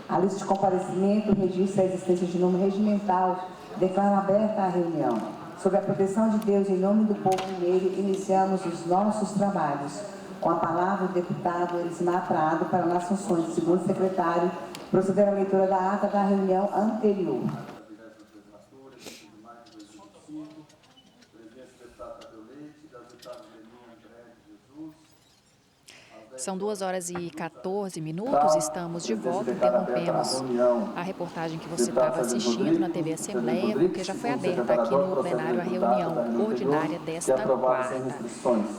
A lista de comparecimento registra a existência de nome regimental. Declaro aberta a reunião. Sob a proteção de Deus, em nome do povo mineiro, iniciamos os nossos trabalhos. Com a palavra, o deputado Elismar Prado, para nas funções de segundo secretário, proceder à leitura da ata da reunião anterior. São 2h14, estamos de volta, interrompemos a reportagem que você estava assistindo na TV Assembleia, porque já foi aberta aqui no plenário a reunião ordinária desta quarta,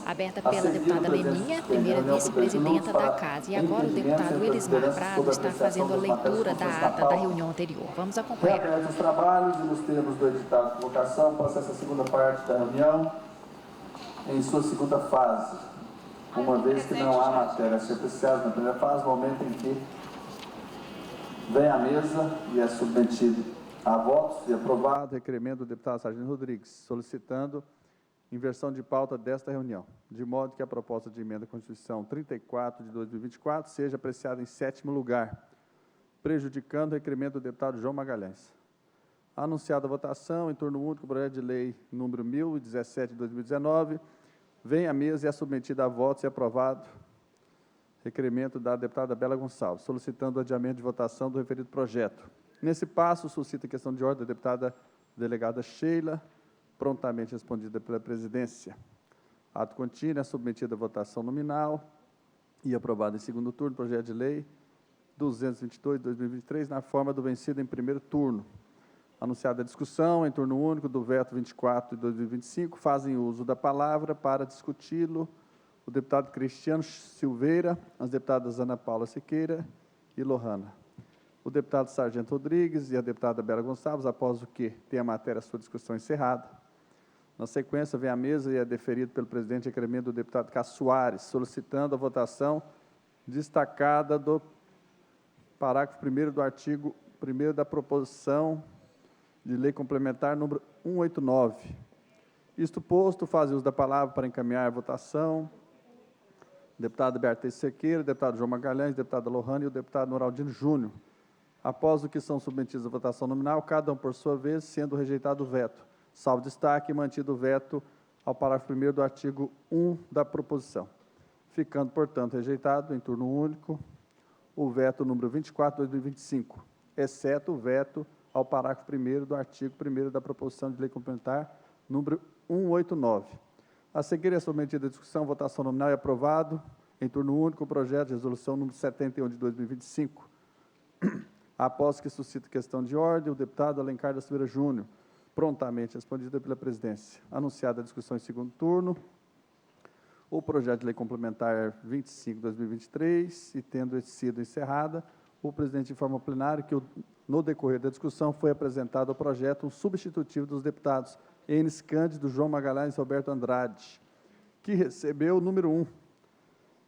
aberta pela deputada Leninha, primeira vice-presidenta da Casa. E agora o deputado Elismar Prado está fazendo a leitura da ata da reunião anterior. Vamos acompanhar. Reabertos os trabalhos e nos termos do editado de convocação, passa a segunda parte da reunião em sua segunda fase. Uma vez que não há matéria a ser apreciada na primeira fase, momento em que vem à mesa e é submetido a votos e aprovado o requerimento do deputado Sargento Rodrigues, solicitando inversão de pauta desta reunião, de modo que a proposta de emenda à Constituição 34 de 2024 seja apreciada em 7º lugar, prejudicando o requerimento do deputado João Magalhães. Anunciada a votação, em turno único, o projeto de lei número 1017 de 2019, vem à mesa e é submetido a votos e aprovado requerimento da deputada Bela Gonçalves, solicitando o adiamento de votação do referido projeto. Nesse passo, suscita a questão de ordem da deputada delegada Sheila, prontamente respondida pela presidência. Ato contínuo, é submetido à votação nominal e aprovado em segundo turno, projeto de lei 222 de 2023, na forma do vencido em primeiro turno. Anunciada a discussão, em turno único, do veto 24 de 2025, fazem uso da palavra para discuti-lo o deputado Cristiano Silveira, as deputadas Ana Paula Siqueira e Lohana. O deputado Sargento Rodrigues e a deputada Bela Gonçalves, após o que tem a matéria sua discussão encerrada. Na sequência, vem à mesa e é deferido pelo presidente o requerimento do deputado Cássio Soares, solicitando a votação destacada do parágrafo 1º do artigo 1º da proposição de lei complementar número 189. Isto posto, faz uso da palavra para encaminhar a votação. Deputada Beatriz Cerqueira, deputado João Magalhães, deputada Lohane e o deputado Noraldino Júnior. Após o que são submetidos à votação nominal, cada um por sua vez, sendo rejeitado o veto, salvo destaque e mantido o veto ao parágrafo 1º do artigo 1 da proposição. Ficando, portanto, rejeitado em turno único o veto número 24 de 2025, exceto o veto ao parágrafo 1º do artigo 1º da proposição de lei complementar número 189. A seguir é submetida à discussão, votação nominal e aprovado em turno único o projeto de resolução número 71 de 2025. Após que suscita questão de ordem, o deputado Alencar da Silveira Júnior, prontamente respondida pela presidência. Anunciada a discussão em segundo turno, o projeto de lei complementar 25 de 2023 e tendo sido encerrada, o presidente informa ao plenário que, no decorrer da discussão, foi apresentado ao projeto um substitutivo dos deputados Enes Cândido, João Magalhães e Roberto Andrade, que recebeu o número 1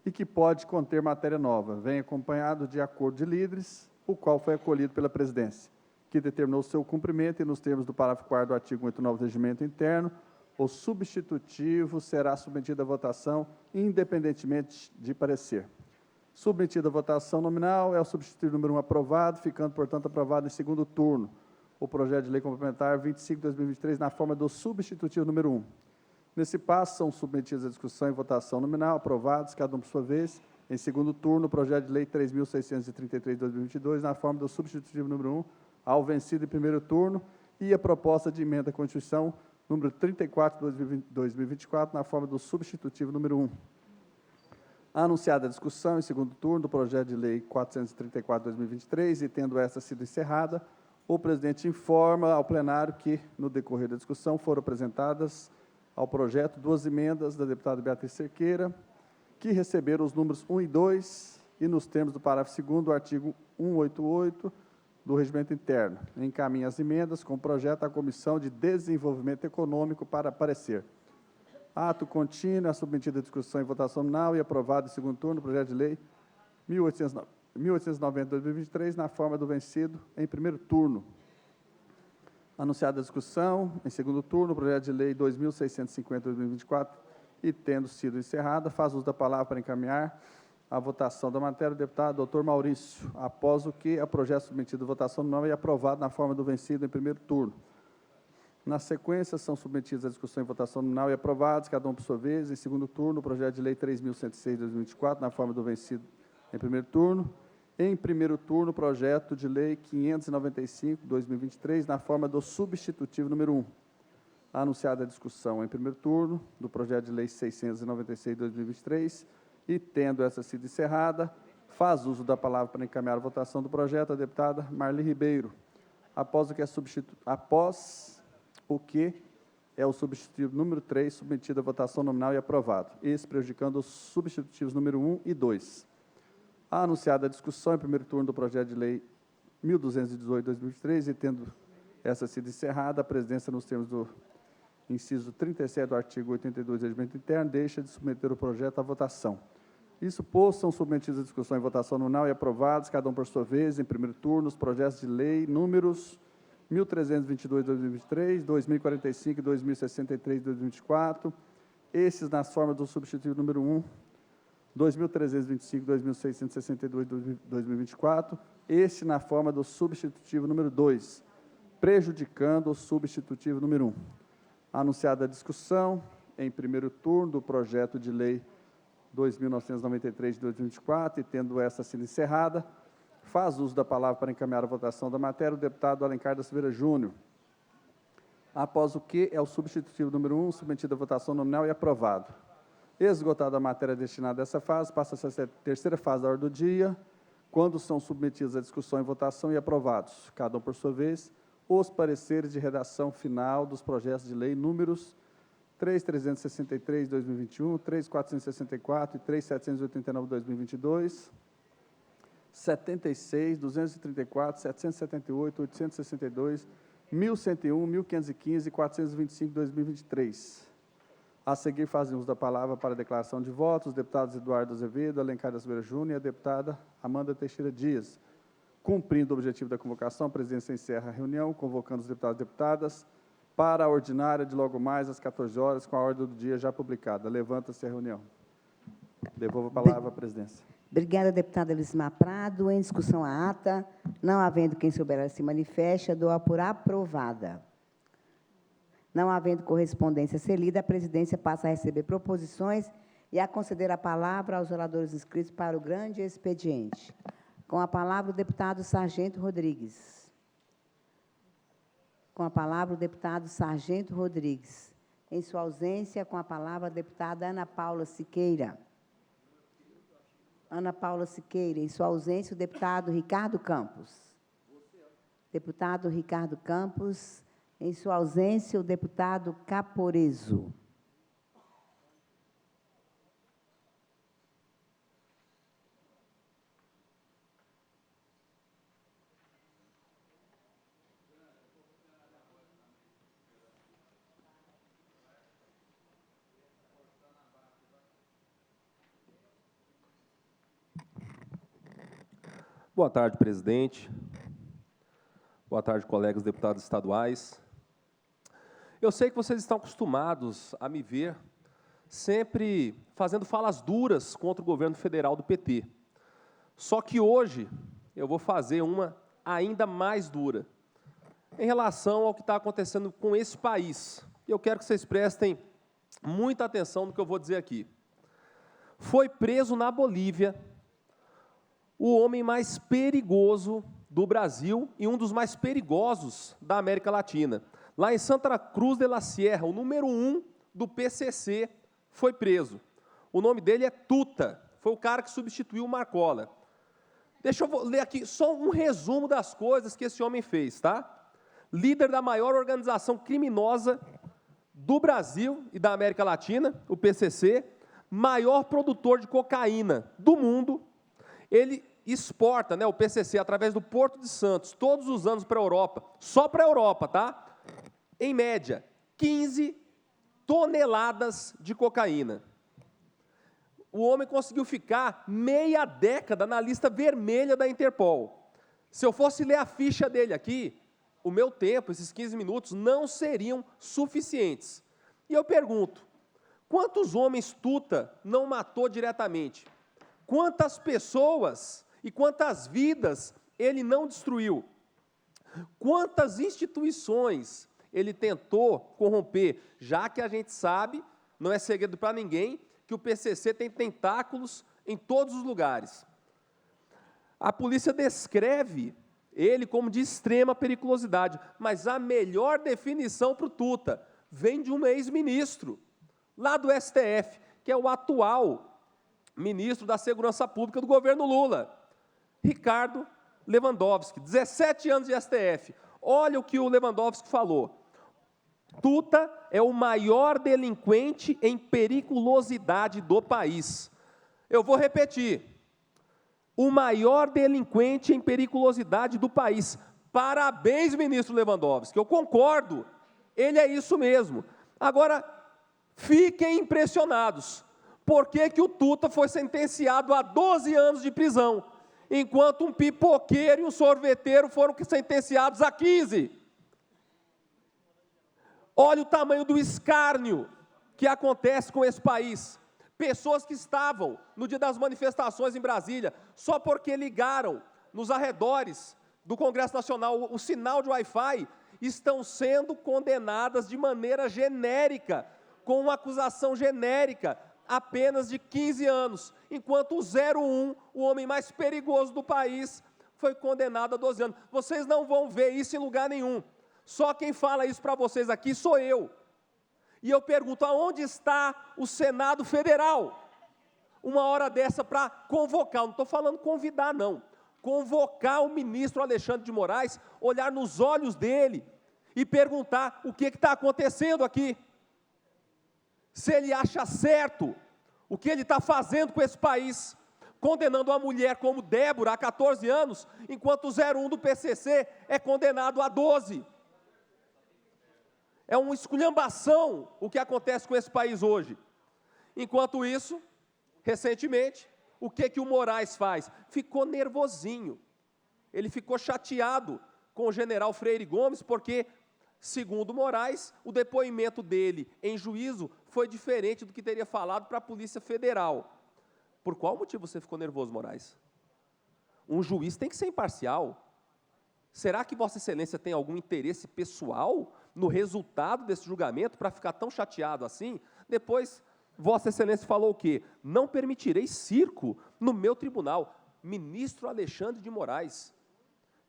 e que pode conter matéria nova. Vem acompanhado de acordo de líderes, o qual foi acolhido pela presidência, que determinou seu cumprimento e, nos termos do parágrafo 4º do artigo 189 do Regimento Interno, o substitutivo será submetido à votação independentemente de parecer. Submetido à votação nominal, é o substitutivo número 1 aprovado, ficando, portanto, aprovado em segundo turno o projeto de lei complementar 25 de 2023, na forma do substitutivo número 1. Nesse passo, são submetidos à discussão e votação nominal, aprovados, cada um por sua vez, em segundo turno, o projeto de lei 3.633 de 2022, na forma do substitutivo número 1, ao vencido em primeiro turno, e a proposta de emenda à Constituição número 34 de 2024, na forma do substitutivo número 1. Anunciada a discussão em segundo turno do projeto de lei 434 de 2023 e tendo esta sido encerrada, o presidente informa ao plenário que, no decorrer da discussão, foram apresentadas ao projeto 2 emendas da deputada Beatriz Cerqueira, que receberam os números 1 e 2 e, nos termos do parágrafo 2º do artigo 188 do Regimento Interno, encaminha as emendas com o projeto à Comissão de Desenvolvimento Econômico para parecer. Ato contínuo, é submetida à discussão e votação nominal e aprovado em segundo turno o projeto de lei 1890 de 2023, na forma do vencido em primeiro turno. Anunciada a discussão, em segundo turno, o projeto de lei 2650 de 2024 e tendo sido encerrada, faz uso da palavra para encaminhar a votação da matéria o deputado Dr. Maurício, após o que o projeto submetido à votação nominal é aprovado na forma do vencido em primeiro turno. Na sequência, são submetidos à discussão e votação nominal e aprovados, cada um por sua vez. Em segundo turno, o projeto de lei 3.106 de 2024, na forma do vencido em primeiro turno. Em primeiro turno, o projeto de lei 595 de 2023, na forma do substitutivo número 1. Anunciada a discussão em primeiro turno do projeto de lei 696 de 2023 e, tendo essa sido encerrada, faz uso da palavra para encaminhar a votação do projeto a deputada Marli Ribeiro. Após o que é o substitutivo número 3, submetido à votação nominal e aprovado, esse prejudicando os substitutivos número 1 e 2. A anunciada a discussão em primeiro turno do projeto de lei 1.218 de 2023 e, tendo essa sido encerrada, a presidência, nos termos do inciso 37 do artigo 82 do Regimento Interno, deixa de submeter o projeto à votação. Isso posto, são submetidos à discussão e votação nominal e aprovados, cada um por sua vez, em primeiro turno, os projetos de lei números 1.322 de 2023, 2.045 e 2.063 de 2024, esses nas formas do substitutivo número 1, 2.325 e 2.662 de 2024, este na forma do substitutivo número 2, prejudicando o substitutivo número 1. Anunciada a discussão, em primeiro turno, do projeto de lei 2.993 de 2024, e tendo essa sido encerrada, faz uso da palavra para encaminhar a votação da matéria o deputado Alencar da Silveira Júnior. Após o que é o substitutivo número 1, submetido à votação nominal e aprovado. Esgotada a matéria destinada a essa fase, passa-se a terceira fase da ordem do dia, quando são submetidos à discussão e votação e aprovados, cada um por sua vez, os pareceres de redação final dos projetos de lei números 3.363 de 2021, 3.464 e 3.789 de 2022, 76, 234, 778, 862, 1.101, 1.515 e 425 de 2023. A seguir, fazem uso da palavra para a declaração de votos os deputados Eduardo Azevedo, Alencar da Silveira Júnior e a deputada Amanda Teixeira Dias. Cumprindo o objetivo da convocação, a presidência encerra a reunião, convocando os deputados e deputadas para a ordinária de logo mais às 14 horas, com a ordem do dia já publicada. Levanta-se a reunião. Devolvo a palavra à presidência. Obrigada, deputada Elismar Prado. Em discussão a ata, não havendo quem souber se manifeste, dou-a por aprovada. Não havendo correspondência a ser lida, a presidência passa a receber proposições e a conceder a palavra aos oradores inscritos para o grande expediente. Com a palavra, o deputado Sargento Rodrigues. Com a palavra, o deputado Sargento Rodrigues. Em sua ausência, com a palavra, a deputada Ana Paula Siqueira. Ana Paula Siqueira. Em sua ausência, o deputado Ricardo Campos. Deputado Ricardo Campos. Em sua ausência, o deputado Caporeso. Boa tarde, presidente. Boa tarde, colegas deputados estaduais. Eu sei que vocês estão acostumados a me ver sempre fazendo falas duras contra o governo federal do PT. Só que hoje eu vou fazer uma ainda mais dura em relação ao que está acontecendo com esse país. Eu quero que vocês prestem muita atenção no que eu vou dizer aqui. Foi preso na Bolívia o homem mais perigoso do Brasil e um dos mais perigosos da América Latina. Lá em Santa Cruz de la Sierra, o número 1 do PCC foi preso. O nome dele é Tuta, foi o cara que substituiu o Marcola. Deixa eu ler aqui só um resumo das coisas que esse homem fez, tá? Líder da maior organização criminosa do Brasil e da América Latina, o PCC, maior produtor de cocaína do mundo. Ele exporta, né, o PCC, através do Porto de Santos, todos os anos para a Europa, só para a Europa, tá? Em média, 15 toneladas de cocaína. O homem conseguiu ficar meia década na lista vermelha da Interpol. Se eu fosse ler a ficha dele aqui, o meu tempo, esses 15 minutos, não seriam suficientes. E eu pergunto, quantos homens Tuta não matou diretamente? quantas pessoas e quantas vidas ele não destruiu? Quantas instituições ele tentou corromper? Já que a gente sabe, não é segredo para ninguém, que o PCC tem tentáculos em todos os lugares. A polícia descreve ele como de extrema periculosidade, mas a melhor definição para o Tuta vem de um ex-ministro, lá do STF, que é o atual ministro da Segurança Pública do governo Lula, Ricardo Lewandowski, 17 anos de STF. Olha o que o Lewandowski falou. Tuta é o maior delinquente em periculosidade do país. Eu vou repetir. O maior delinquente em periculosidade do país. Parabéns, ministro Lewandowski, eu concordo, ele é isso mesmo. Agora, fiquem impressionados, por que o Tuta foi sentenciado a 12 anos de prisão, enquanto um pipoqueiro e um sorveteiro foram sentenciados a 15? Olha o tamanho do escárnio que acontece com esse país. Pessoas que estavam no dia das manifestações em Brasília, só porque ligaram nos arredores do Congresso Nacional o sinal de Wi-Fi, estão sendo condenadas de maneira genérica, com uma acusação genérica, apenas de 15 anos, enquanto o 01, o homem mais perigoso do país, foi condenado a 12 anos. Vocês não vão ver isso em lugar nenhum. Só quem fala isso para vocês aqui sou eu. E eu pergunto, aonde está o Senado Federal? Uma hora dessa para convocar, não estou falando convidar não, convocar o ministro Alexandre de Moraes, olhar nos olhos dele e perguntar o que está acontecendo aqui. Se ele acha certo o que ele está fazendo com esse país, condenando uma mulher como Débora a 14 anos, enquanto o 01 do PCC é condenado a 12. É uma esculhambação o que acontece com esse país hoje. Enquanto isso, recentemente, o que o Moraes faz? Ficou nervosinho. Ele ficou chateado com o general Freire Gomes, porque, segundo Moraes, o depoimento dele em juízo foi diferente do que teria falado para a Polícia Federal. Por qual motivo você ficou nervoso, Moraes? Um juiz tem que ser imparcial. Será que Vossa Excelência tem algum interesse pessoal no resultado desse julgamento para ficar tão chateado assim? Depois, Vossa Excelência falou o quê? Não permitirei circo no meu tribunal. Ministro Alexandre de Moraes,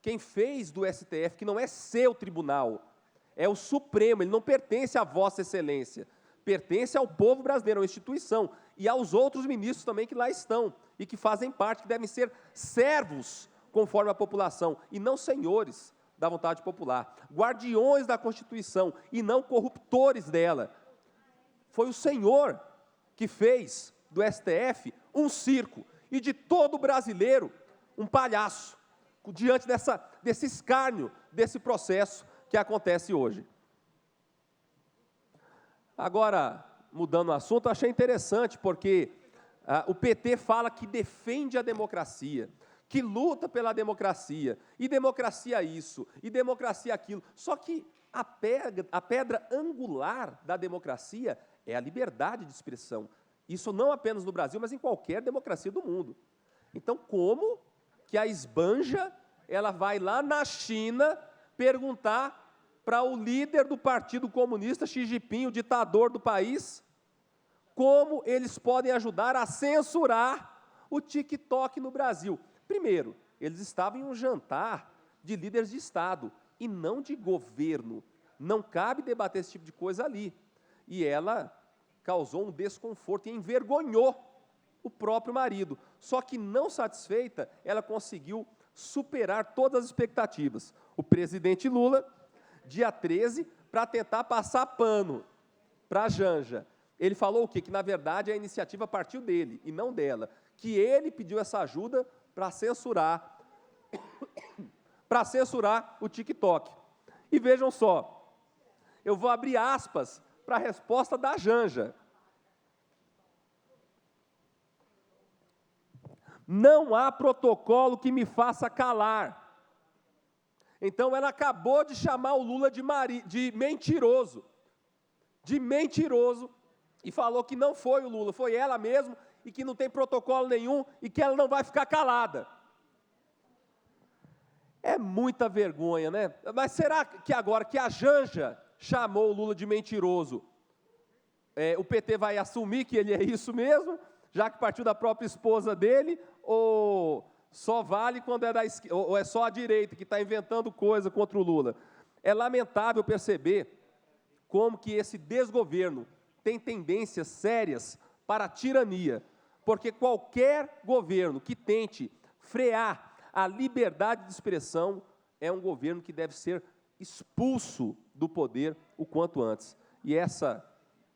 quem fez do STF, que não é seu tribunal, é o Supremo, ele não pertence a Vossa Excelência, pertence ao povo brasileiro, à instituição, e aos outros ministros também que lá estão, e que fazem parte, que devem ser servos conforme a população, e não senhores da vontade popular, guardiões da Constituição, e não corruptores dela. Foi o senhor que fez do STF um circo, e de todo brasileiro um palhaço, diante desse escárnio, desse processo que acontece hoje. Agora, mudando o assunto, eu achei interessante, porque o PT fala que defende a democracia, que luta pela democracia, e democracia isso, e democracia aquilo. Só que a pedra angular da democracia é a liberdade de expressão. Isso não apenas no Brasil, mas em qualquer democracia do mundo. Então, como que a esbanja, ela vai lá na China perguntar para o líder do Partido Comunista, Xi Jinping, o ditador do país, como eles podem ajudar a censurar o TikTok no Brasil? Primeiro, eles estavam em um jantar de líderes de Estado e não de governo. Não cabe debater esse tipo de coisa ali. E ela causou um desconforto e envergonhou o próprio marido. Só que, não satisfeita, ela conseguiu superar todas as expectativas. O presidente Lula, dia 13, para tentar passar pano para a Janja. Ele falou o quê? Que, na verdade, a iniciativa partiu dele e não dela. Que ele pediu essa ajuda para censurar o TikTok. E vejam só, eu vou abrir aspas para a resposta da Janja. Não há protocolo que me faça calar. Então, ela acabou de chamar o Lula de mentiroso, e falou que não foi o Lula, foi ela mesmo, e que não tem protocolo nenhum e que ela não vai ficar calada. É muita vergonha, né? Mas será que agora que a Janja chamou o Lula de mentiroso, o PT vai assumir que ele é isso mesmo, já que partiu da própria esposa dele, ou só vale quando é da esquerda, ou é só a direita que está inventando coisa contra o Lula? É lamentável perceber como que esse desgoverno tem tendências sérias para a tirania, porque qualquer governo que tente frear a liberdade de expressão é um governo que deve ser expulso do poder o quanto antes. E essa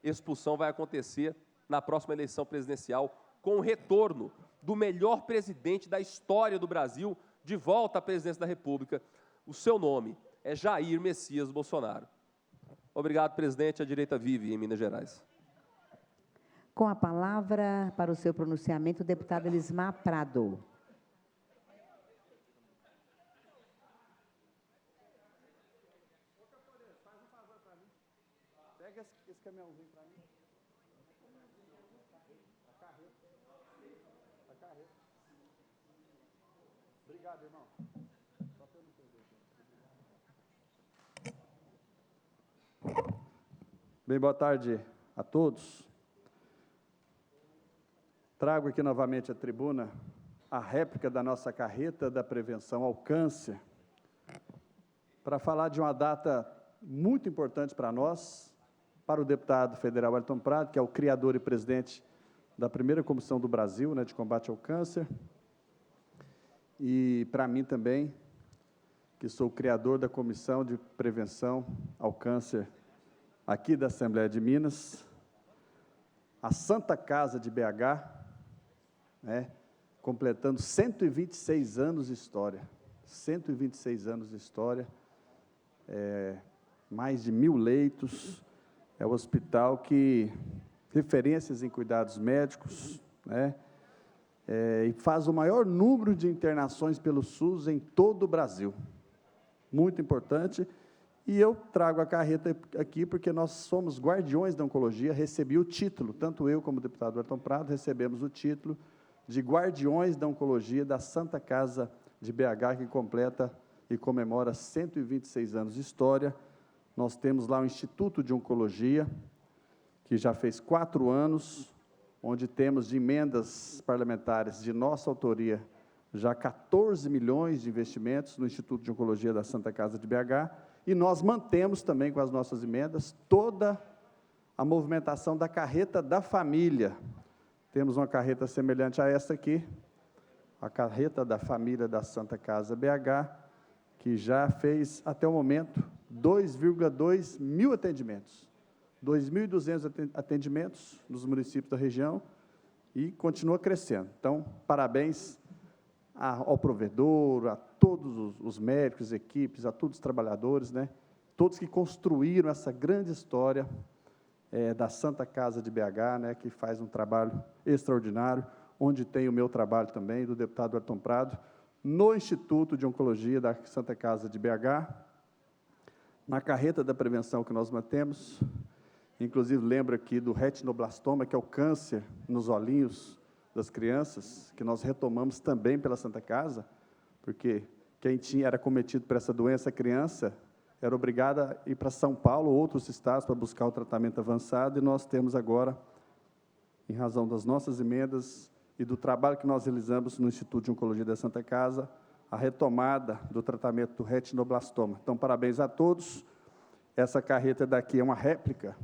expulsão vai acontecer na próxima eleição presidencial, com o retorno do melhor presidente da história do Brasil de volta à presidência da República. O seu nome é Jair Messias Bolsonaro. Obrigado, presidente. A direita vive em Minas Gerais. Com a palavra, para o seu pronunciamento, o deputado Elismar Prado. Pega esse caminhãozinho para mim. A carreta. Obrigado, irmão. Só para eu não perder. Bem, boa tarde a todos. Trago aqui novamente à tribuna a réplica da nossa carreta da prevenção ao câncer, para falar de uma data muito importante para nós, para o deputado federal Wellington Prado, que é o criador e presidente da primeira comissão do Brasil, de combate ao câncer, e para mim também, que sou o criador da comissão de prevenção ao câncer aqui da Assembleia de Minas, a Santa Casa de BH, completando 126 anos de história, 126 anos de história, mais de 1.000 leitos, é o hospital que, referências em cuidados médicos, e faz o maior número de internações pelo SUS em todo o Brasil, muito importante. E eu trago a carreta aqui porque nós somos guardiões da oncologia, recebi o título, tanto eu como o deputado Wellington Prado recebemos o título de guardiões da oncologia da Santa Casa de BH, que completa e comemora 126 anos de história. Nós temos lá o Instituto de Oncologia, que já fez 4 anos, onde temos de emendas parlamentares de nossa autoria já 14 milhões de investimentos no Instituto de Oncologia da Santa Casa de BH, e nós mantemos também com as nossas emendas toda a movimentação da carreta da família. Temos uma carreta semelhante a esta aqui, a carreta da família da Santa Casa BH, que já fez, até o momento, 2,2 mil atendimentos, 2.200 atendimentos nos municípios da região, e continua crescendo. Então, parabéns ao provedor, a todos os médicos, equipes, a todos os trabalhadores, todos que construíram essa grande história da Santa Casa de BH, que faz um trabalho extraordinário, onde tem o meu trabalho também, do deputado Wellington Prado, no Instituto de Oncologia da Santa Casa de BH, na carreta da prevenção que nós mantemos, inclusive lembro aqui do retinoblastoma, que é o câncer nos olhinhos das crianças, que nós retomamos também pela Santa Casa, porque quem era cometido por essa doença, criança, era obrigada a ir para São Paulo ou outros estados para buscar o tratamento avançado, e nós temos agora, em razão das nossas emendas e do trabalho que nós realizamos no Instituto de Oncologia da Santa Casa, a retomada do tratamento do retinoblastoma. Então, parabéns a todos. Essa carreta daqui é uma réplica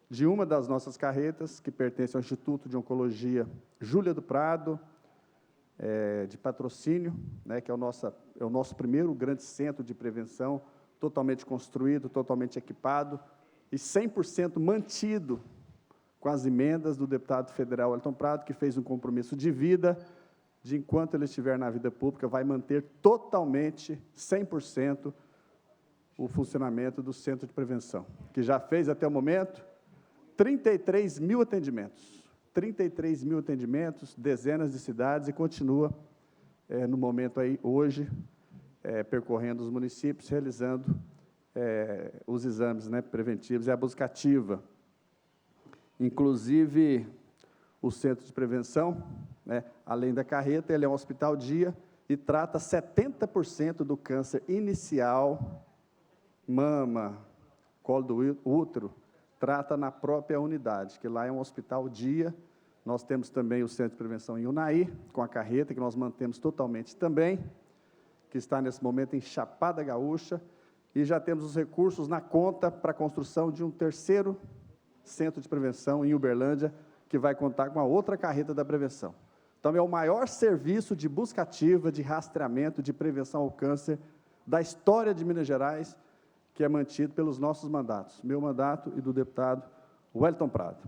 de uma das nossas carretas, que pertence ao Instituto de Oncologia Júlia do Prado, de patrocínio, que é o nosso primeiro grande centro de prevenção, totalmente construído, totalmente equipado, e 100% mantido com as emendas do deputado federal Wellington Prado, que fez um compromisso de vida, de enquanto ele estiver na vida pública, vai manter totalmente, 100%, o funcionamento do Centro de Prevenção, que já fez, até o momento, 33 mil atendimentos. 33 mil atendimentos, dezenas de cidades, e continua, no momento aí, hoje, percorrendo os municípios, realizando os exames preventivos e a busca ativa. Inclusive, o Centro de Prevenção, né? Além da carreta, ele é um hospital dia e trata 70% do câncer inicial, mama, colo do útero, trata na própria unidade, que lá é um hospital dia. Nós temos também o Centro de Prevenção em Unai, com a carreta, que nós mantemos totalmente também, que está nesse momento em Chapada Gaúcha, e já temos os recursos na conta para a construção de um terceiro Centro de Prevenção em Uberlândia, que vai contar com a outra carreta da prevenção. Então, é o maior serviço de busca ativa, de rastreamento, de prevenção ao câncer da história de Minas Gerais, que é mantido pelos nossos mandatos, meu mandato e do deputado Wellington Prado.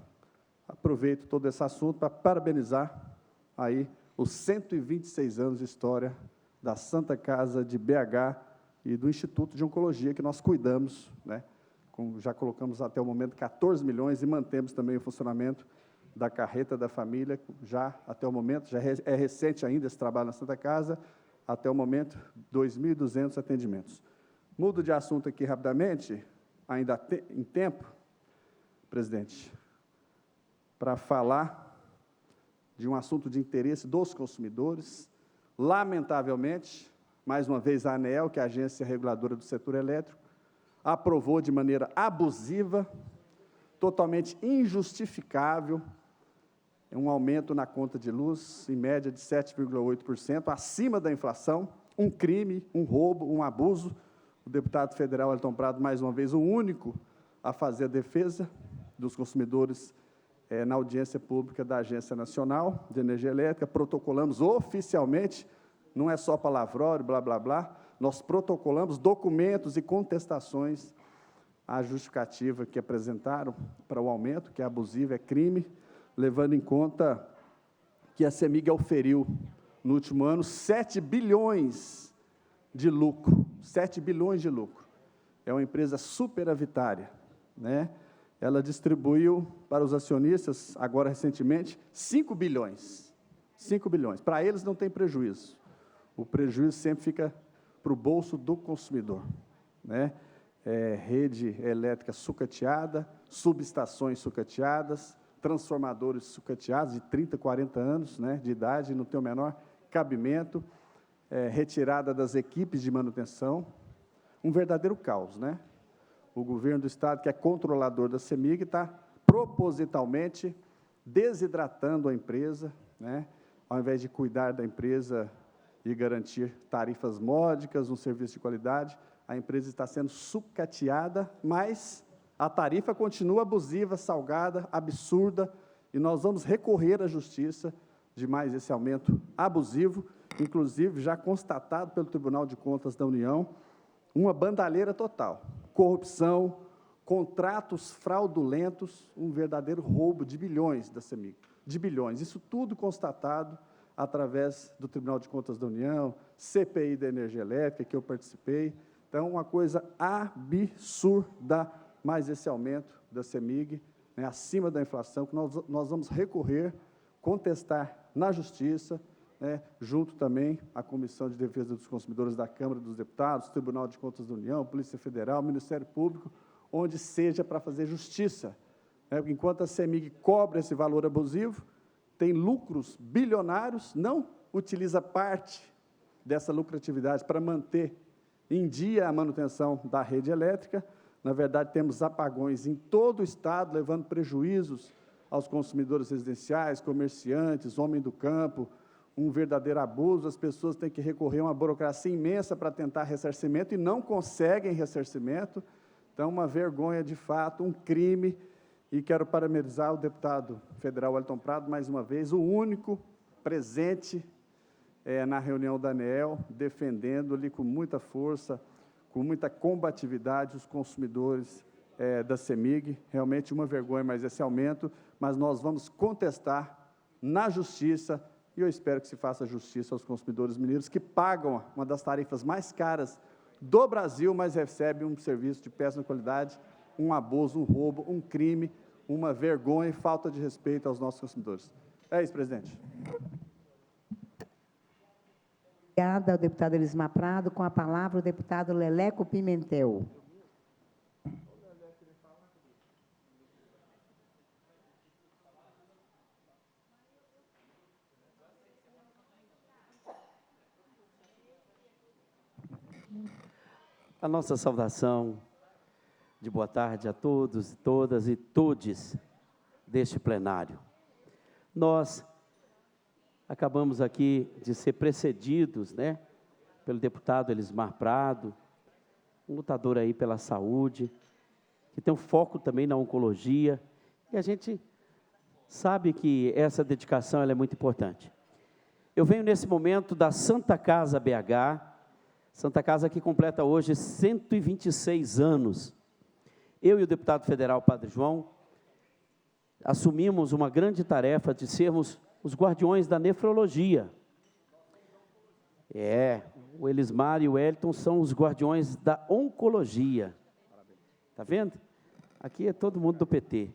Aproveito todo esse assunto para parabenizar aí os 126 anos de história da Santa Casa de BH e do Instituto de Oncologia, que nós cuidamos, né? Já colocamos até o momento 14 milhões e mantemos também o funcionamento da carreta da família, já até o momento, já é recente ainda esse trabalho na Santa Casa, até o momento, 2.200 atendimentos. Mudo de assunto aqui rapidamente, ainda em tempo, presidente, para falar de um assunto de interesse dos consumidores. Lamentavelmente, mais uma vez a ANEEL, que é a Agência Reguladora do Setor Elétrico, aprovou de maneira abusiva, totalmente injustificável, um aumento na conta de luz, em média de 7,8%, acima da inflação, um crime, um roubo, um abuso. O deputado federal Wellington Prado, mais uma vez, o único a fazer a defesa dos consumidores na audiência pública da Agência Nacional de Energia Elétrica. Protocolamos oficialmente, não é só palavrório, blá, blá, blá, nós protocolamos documentos e contestações à justificativa que apresentaram para o aumento, que é abusivo, é crime, levando em conta que a CEMIG oferiu, no último ano, 7 bilhões de lucro, 7 bilhões de lucro. É uma empresa superavitária, né? Ela distribuiu para os acionistas, agora recentemente, 5 bilhões. 5 bilhões. Para eles não tem prejuízo. O prejuízo sempre fica para o bolso do consumidor, né? Rede elétrica sucateada, subestações sucateadas, transformadores sucateados de 30, 40 anos, né, de idade, não tem o menor cabimento, retirada das equipes de manutenção, um verdadeiro caos, né? O governo do Estado, que é controlador da CEMIG, está propositalmente desidratando a empresa, né? Ao invés de cuidar da empresa e garantir tarifas módicas, um serviço de qualidade, a empresa está sendo sucateada, mas a tarifa continua abusiva, salgada, absurda, e nós vamos recorrer à Justiça de mais esse aumento abusivo, inclusive já constatado pelo Tribunal de Contas da União, uma bandalheira total, corrupção, contratos fraudulentos, um verdadeiro roubo de bilhões da CEMIG, de bilhões, isso tudo constatado através do Tribunal de Contas da União, CPI da Energia Elétrica, que eu participei. Então, uma coisa absurda, mais esse aumento da CEMIG, né, acima da inflação, que nós vamos recorrer, contestar na Justiça, né, junto também à Comissão de Defesa dos Consumidores da Câmara dos Deputados, Tribunal de Contas da União, Polícia Federal, Ministério Público, onde seja para fazer justiça. Né, enquanto a CEMIG cobra esse valor abusivo, tem lucros bilionários, não utiliza parte dessa lucratividade para manter em dia a manutenção da rede elétrica. Na verdade, temos apagões em todo o Estado, levando prejuízos aos consumidores residenciais, comerciantes, homem do campo, um verdadeiro abuso. As pessoas têm que recorrer a uma burocracia imensa para tentar ressarcimento e não conseguem ressarcimento. Então, uma vergonha de fato, um crime. E quero parabenizar o deputado federal Wellington Prado, mais uma vez, o único presente na reunião da ANEEL, defendendo ali com muita força, com muita combatividade, os consumidores da CEMIG. Realmente uma vergonha mais esse aumento, mas nós vamos contestar na Justiça, e eu espero que se faça justiça aos consumidores mineiros, que pagam uma das tarifas mais caras do Brasil, mas recebem um serviço de péssima qualidade, um abuso, um roubo, um crime, uma vergonha e falta de respeito aos nossos consumidores. É isso, presidente. Obrigada ao deputado Elismar Prado. Com a palavra, o deputado Leleco Pimentel. a nossa saudação de boa tarde a todos, todas e todes deste plenário. Nós acabamos aqui de ser precedidos, né, pelo deputado Elismar Prado, um lutador aí pela saúde, que tem um foco também na oncologia, e a gente sabe que essa dedicação ela é muito importante. Eu venho nesse momento da Santa Casa BH, Santa Casa que completa hoje 126 anos. Eu e o deputado federal Padre João assumimos uma grande tarefa de sermos os guardiões da nefrologia. O Elismar e o Wellington são os guardiões da oncologia. Está vendo? Aqui é todo mundo do PT.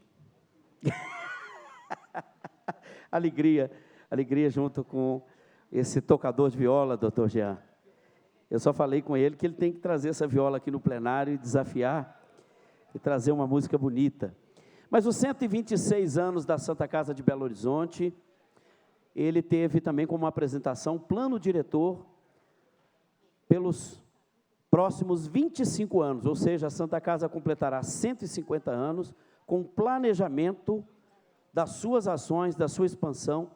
Alegria junto com esse tocador de viola, doutor Jean. Eu só falei com ele que ele tem que trazer essa viola aqui no plenário e desafiar e trazer uma música bonita. Mas os 126 anos da Santa Casa de Belo Horizonte, ele teve também como apresentação plano diretor pelos próximos 25 anos, ou seja, a Santa Casa completará 150 anos com planejamento das suas ações, da sua expansão.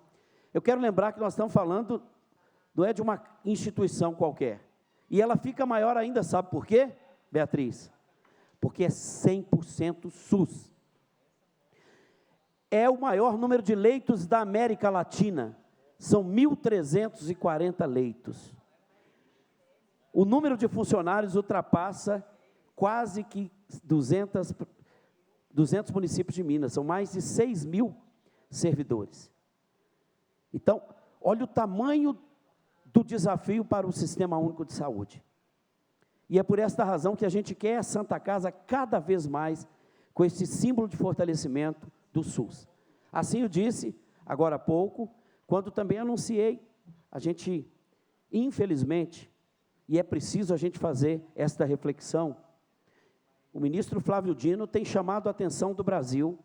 Eu quero lembrar que nós estamos falando, não é de uma instituição qualquer, e ela fica maior ainda, sabe por quê, Beatriz? Porque é 100% SUS. É o maior número de leitos da América Latina, são 1.340 leitos. O número de funcionários ultrapassa quase que 200 municípios de Minas, são mais de 6.000 servidores. Então, olha o tamanho do desafio para o Sistema Único de Saúde. E é por esta razão que a gente quer a Santa Casa cada vez mais com esse símbolo de fortalecimento do SUS. Assim eu disse, agora há pouco, quando também anunciei, a gente, infelizmente, e é preciso a gente fazer esta reflexão, o ministro Flávio Dino tem chamado a atenção do Brasil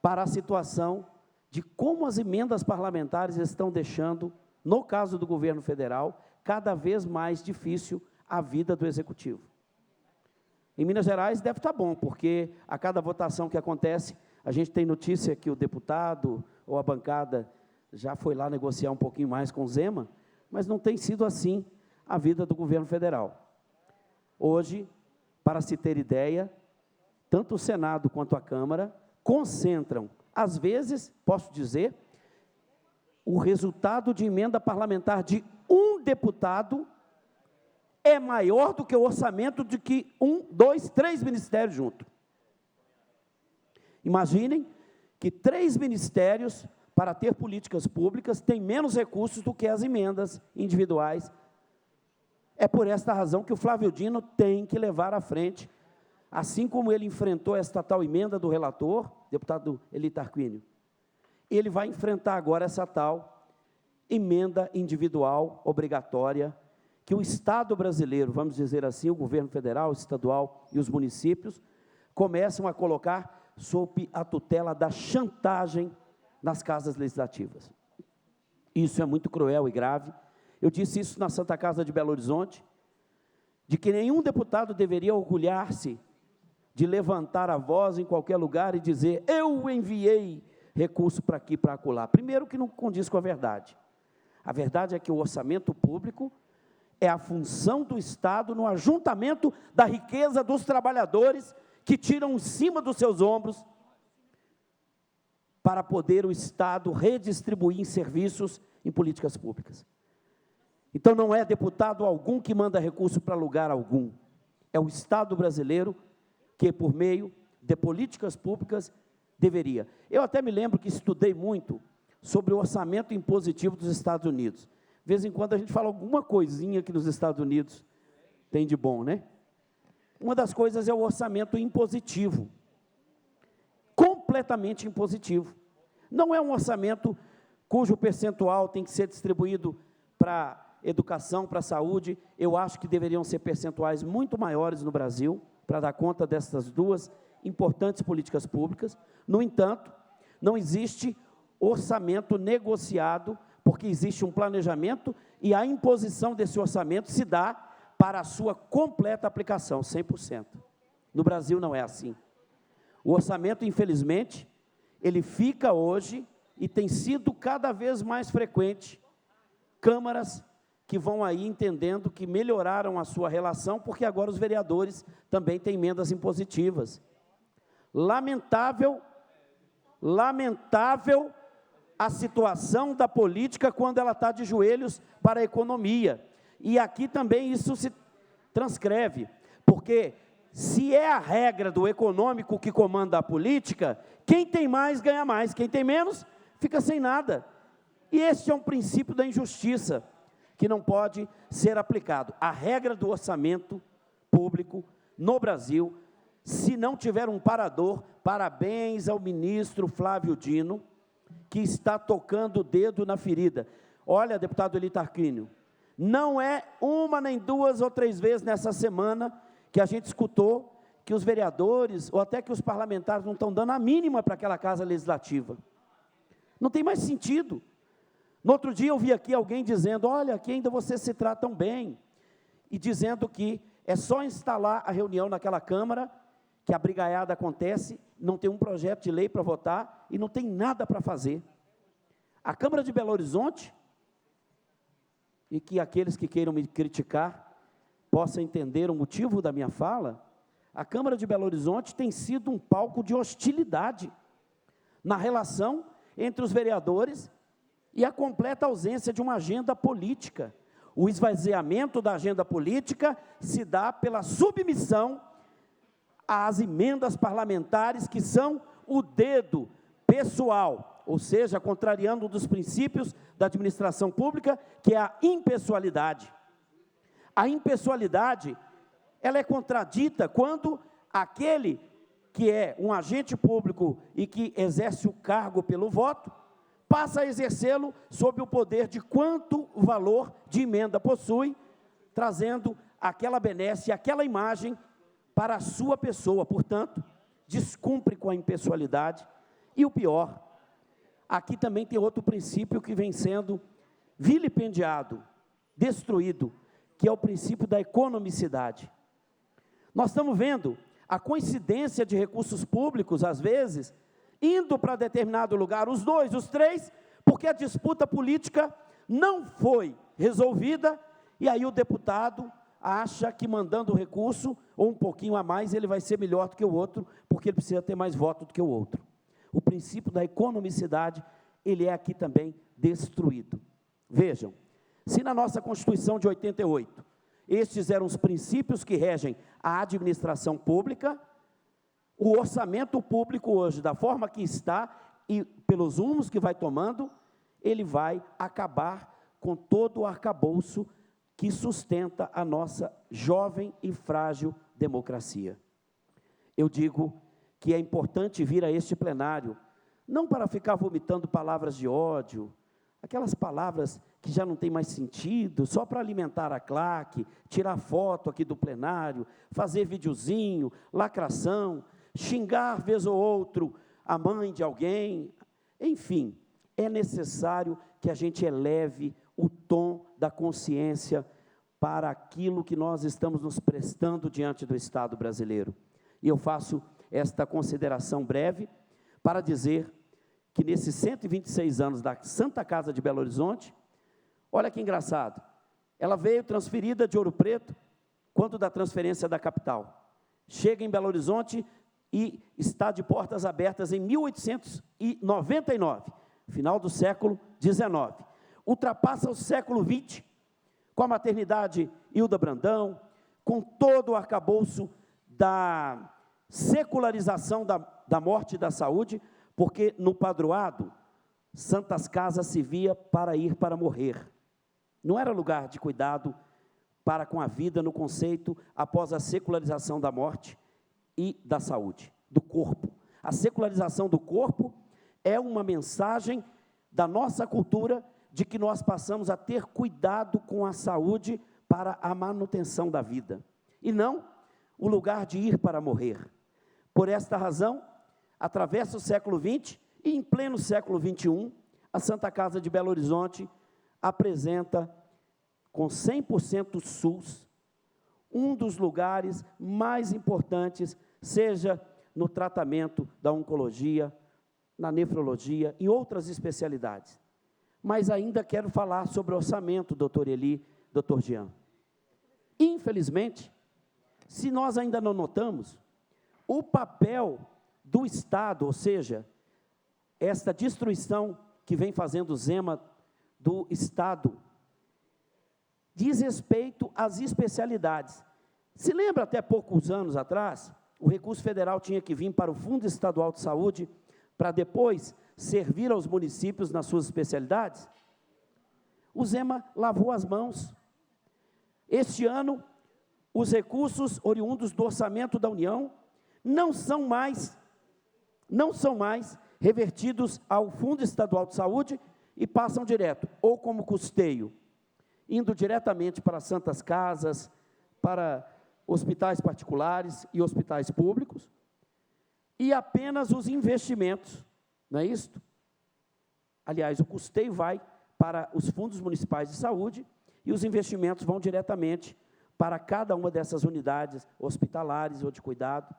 para a situação de como as emendas parlamentares estão deixando, no caso do governo federal, cada vez mais difícil a vida do Executivo. Em Minas Gerais deve estar bom, porque a cada votação que acontece, a gente tem notícia que o deputado ou a bancada já foi lá negociar um pouquinho mais com o Zema, mas não tem sido assim a vida do governo federal. Hoje, para se ter ideia, tanto o Senado quanto a Câmara concentram, às vezes, posso dizer, o resultado de emenda parlamentar de um deputado é maior do que o orçamento de que 1, 2, 3 ministérios juntos. Imaginem que 3 ministérios, para ter políticas públicas, têm menos recursos do que as emendas individuais. É por esta razão que o Flávio Dino tem que levar à frente, assim como ele enfrentou esta tal emenda do relator, deputado Eli Tarquínio, ele vai enfrentar agora essa tal emenda individual obrigatória, que o Estado brasileiro, vamos dizer assim, o governo federal, estadual e os municípios, começam a colocar sob a tutela da chantagem nas casas legislativas. Isso é muito cruel e grave. Eu disse isso na Santa Casa de Belo Horizonte, de que nenhum deputado deveria orgulhar-se de levantar a voz em qualquer lugar e dizer, eu enviei recurso para aqui, para acolá. Primeiro que não condiz com a verdade. A verdade é que o orçamento público é a função do Estado no ajuntamento da riqueza dos trabalhadores que tiram em cima dos seus ombros para poder o Estado redistribuir em serviços, em políticas públicas. Então, não é deputado algum que manda recurso para lugar algum. É o Estado brasileiro que, por meio de políticas públicas, deveria. Eu até me lembro que estudei muito sobre o orçamento impositivo dos Estados Unidos. De vez em quando a gente fala alguma coisinha que nos Estados Unidos tem de bom, né? Uma das coisas é o orçamento impositivo. Completamente impositivo. Não é um orçamento cujo percentual tem que ser distribuído para educação, para a saúde. Eu acho que deveriam ser percentuais muito maiores no Brasil, para dar conta dessas duas importantes políticas públicas. No entanto, não existe orçamento negociado, porque existe um planejamento e a imposição desse orçamento se dá para a sua completa aplicação, 100%. No Brasil não é assim. O orçamento, infelizmente, ele fica hoje, e tem sido cada vez mais frequente, câmaras que vão aí entendendo que melhoraram a sua relação, porque agora os vereadores também têm emendas impositivas. Lamentável a situação da política quando ela está de joelhos para a economia. E aqui também isso se transcreve, porque se é a regra do econômico que comanda a política, quem tem mais ganha mais, quem tem menos fica sem nada. E este é um princípio da injustiça, que não pode ser aplicado. A regra do orçamento público no Brasil, se não tiver um parador, parabéns ao ministro Flávio Dino, que está tocando o dedo na ferida. Olha, deputado Eli Tarquínio, não é uma, nem duas ou três vezes nessa semana que a gente escutou que os vereadores, ou até que os parlamentares não estão dando a mínima para aquela casa legislativa. Não tem mais sentido. No outro dia eu vi aqui alguém dizendo, olha, aqui ainda vocês se tratam bem, e dizendo que é só instalar a reunião naquela Câmara, que a brigaiada acontece, não tem um projeto de lei para votar, e não tem nada para fazer. A Câmara de Belo Horizonte, e que aqueles que queiram me criticar, possam entender o motivo da minha fala, a Câmara de Belo Horizonte tem sido um palco de hostilidade, na relação entre os vereadores e a completa ausência de uma agenda política. O esvaziamento da agenda política se dá pela submissão às emendas parlamentares, que são o dedo pessoal, ou seja, contrariando um dos princípios da administração pública, que é a impessoalidade. A impessoalidade, ela é contradita quando aquele que é um agente público e que exerce o cargo pelo voto, passa a exercê-lo sob o poder de quanto valor de emenda possui, trazendo aquela benesse, aquela imagem para a sua pessoa. Portanto, descumpre com a impessoalidade. E o pior, aqui também tem outro princípio que vem sendo vilipendiado, destruído, que é o princípio da economicidade. Nós estamos vendo a coincidência de recursos públicos, às vezes, indo para determinado lugar, os dois, os três, porque a disputa política não foi resolvida, e aí o deputado acha que mandando o recurso, ou um pouquinho a mais, ele vai ser melhor do que o outro, porque ele precisa ter mais voto do que o outro. O princípio da economicidade, ele é aqui também destruído. Vejam, se na nossa Constituição de 88, estes eram os princípios que regem a administração pública, o orçamento público hoje, da forma que está, e pelos rumos que vai tomando, ele vai acabar com todo o arcabouço que sustenta a nossa jovem e frágil democracia. Eu digo que é importante vir a este plenário, não para ficar vomitando palavras de ódio, aquelas palavras que já não tem mais sentido, só para alimentar a claque, tirar foto aqui do plenário, fazer videozinho, lacração, xingar vez ou outro a mãe de alguém. Enfim, é necessário que a gente eleve o tom da consciência para aquilo que nós estamos nos prestando diante do Estado brasileiro. E eu faço esta consideração breve para dizer que nesses 126 anos da Santa Casa de Belo Horizonte, olha que engraçado, ela veio transferida de Ouro Preto, quando da transferência da capital. Chega em Belo Horizonte e está de portas abertas em 1899, final do século XIX. Ultrapassa o século XX, com a maternidade Hilda Brandão, com todo o arcabouço da secularização da morte e da saúde, porque no padroado, Santas Casas se via para ir para morrer. Não era lugar de cuidado para com a vida no conceito após a secularização da morte e da saúde, do corpo. A secularização do corpo é uma mensagem da nossa cultura de que nós passamos a ter cuidado com a saúde para a manutenção da vida, e não o lugar de ir para morrer. Por esta razão, atravessa o século XX e em pleno século XXI, a Santa Casa de Belo Horizonte apresenta com 100% SUS um dos lugares mais importantes, seja no tratamento da oncologia, na nefrologia e outras especialidades. Mas ainda quero falar sobre orçamento, doutor Eli, doutor Jean. Infelizmente, se nós ainda não notamos, o papel do Estado, ou seja, esta destruição que vem fazendo o Zema do Estado, diz respeito às especialidades. Se lembra, até poucos anos atrás, o recurso federal tinha que vir para o Fundo Estadual de Saúde, para depois servir aos municípios nas suas especialidades? O Zema lavou as mãos. Este ano, os recursos oriundos do orçamento da União não são mais revertidos ao Fundo Estadual de Saúde e passam direto, ou como custeio, indo diretamente para santas casas, para hospitais particulares e hospitais públicos, e apenas os investimentos, não é isso? Aliás, o custeio vai para os fundos municipais de saúde e os investimentos vão diretamente para cada uma dessas unidades hospitalares ou de cuidado.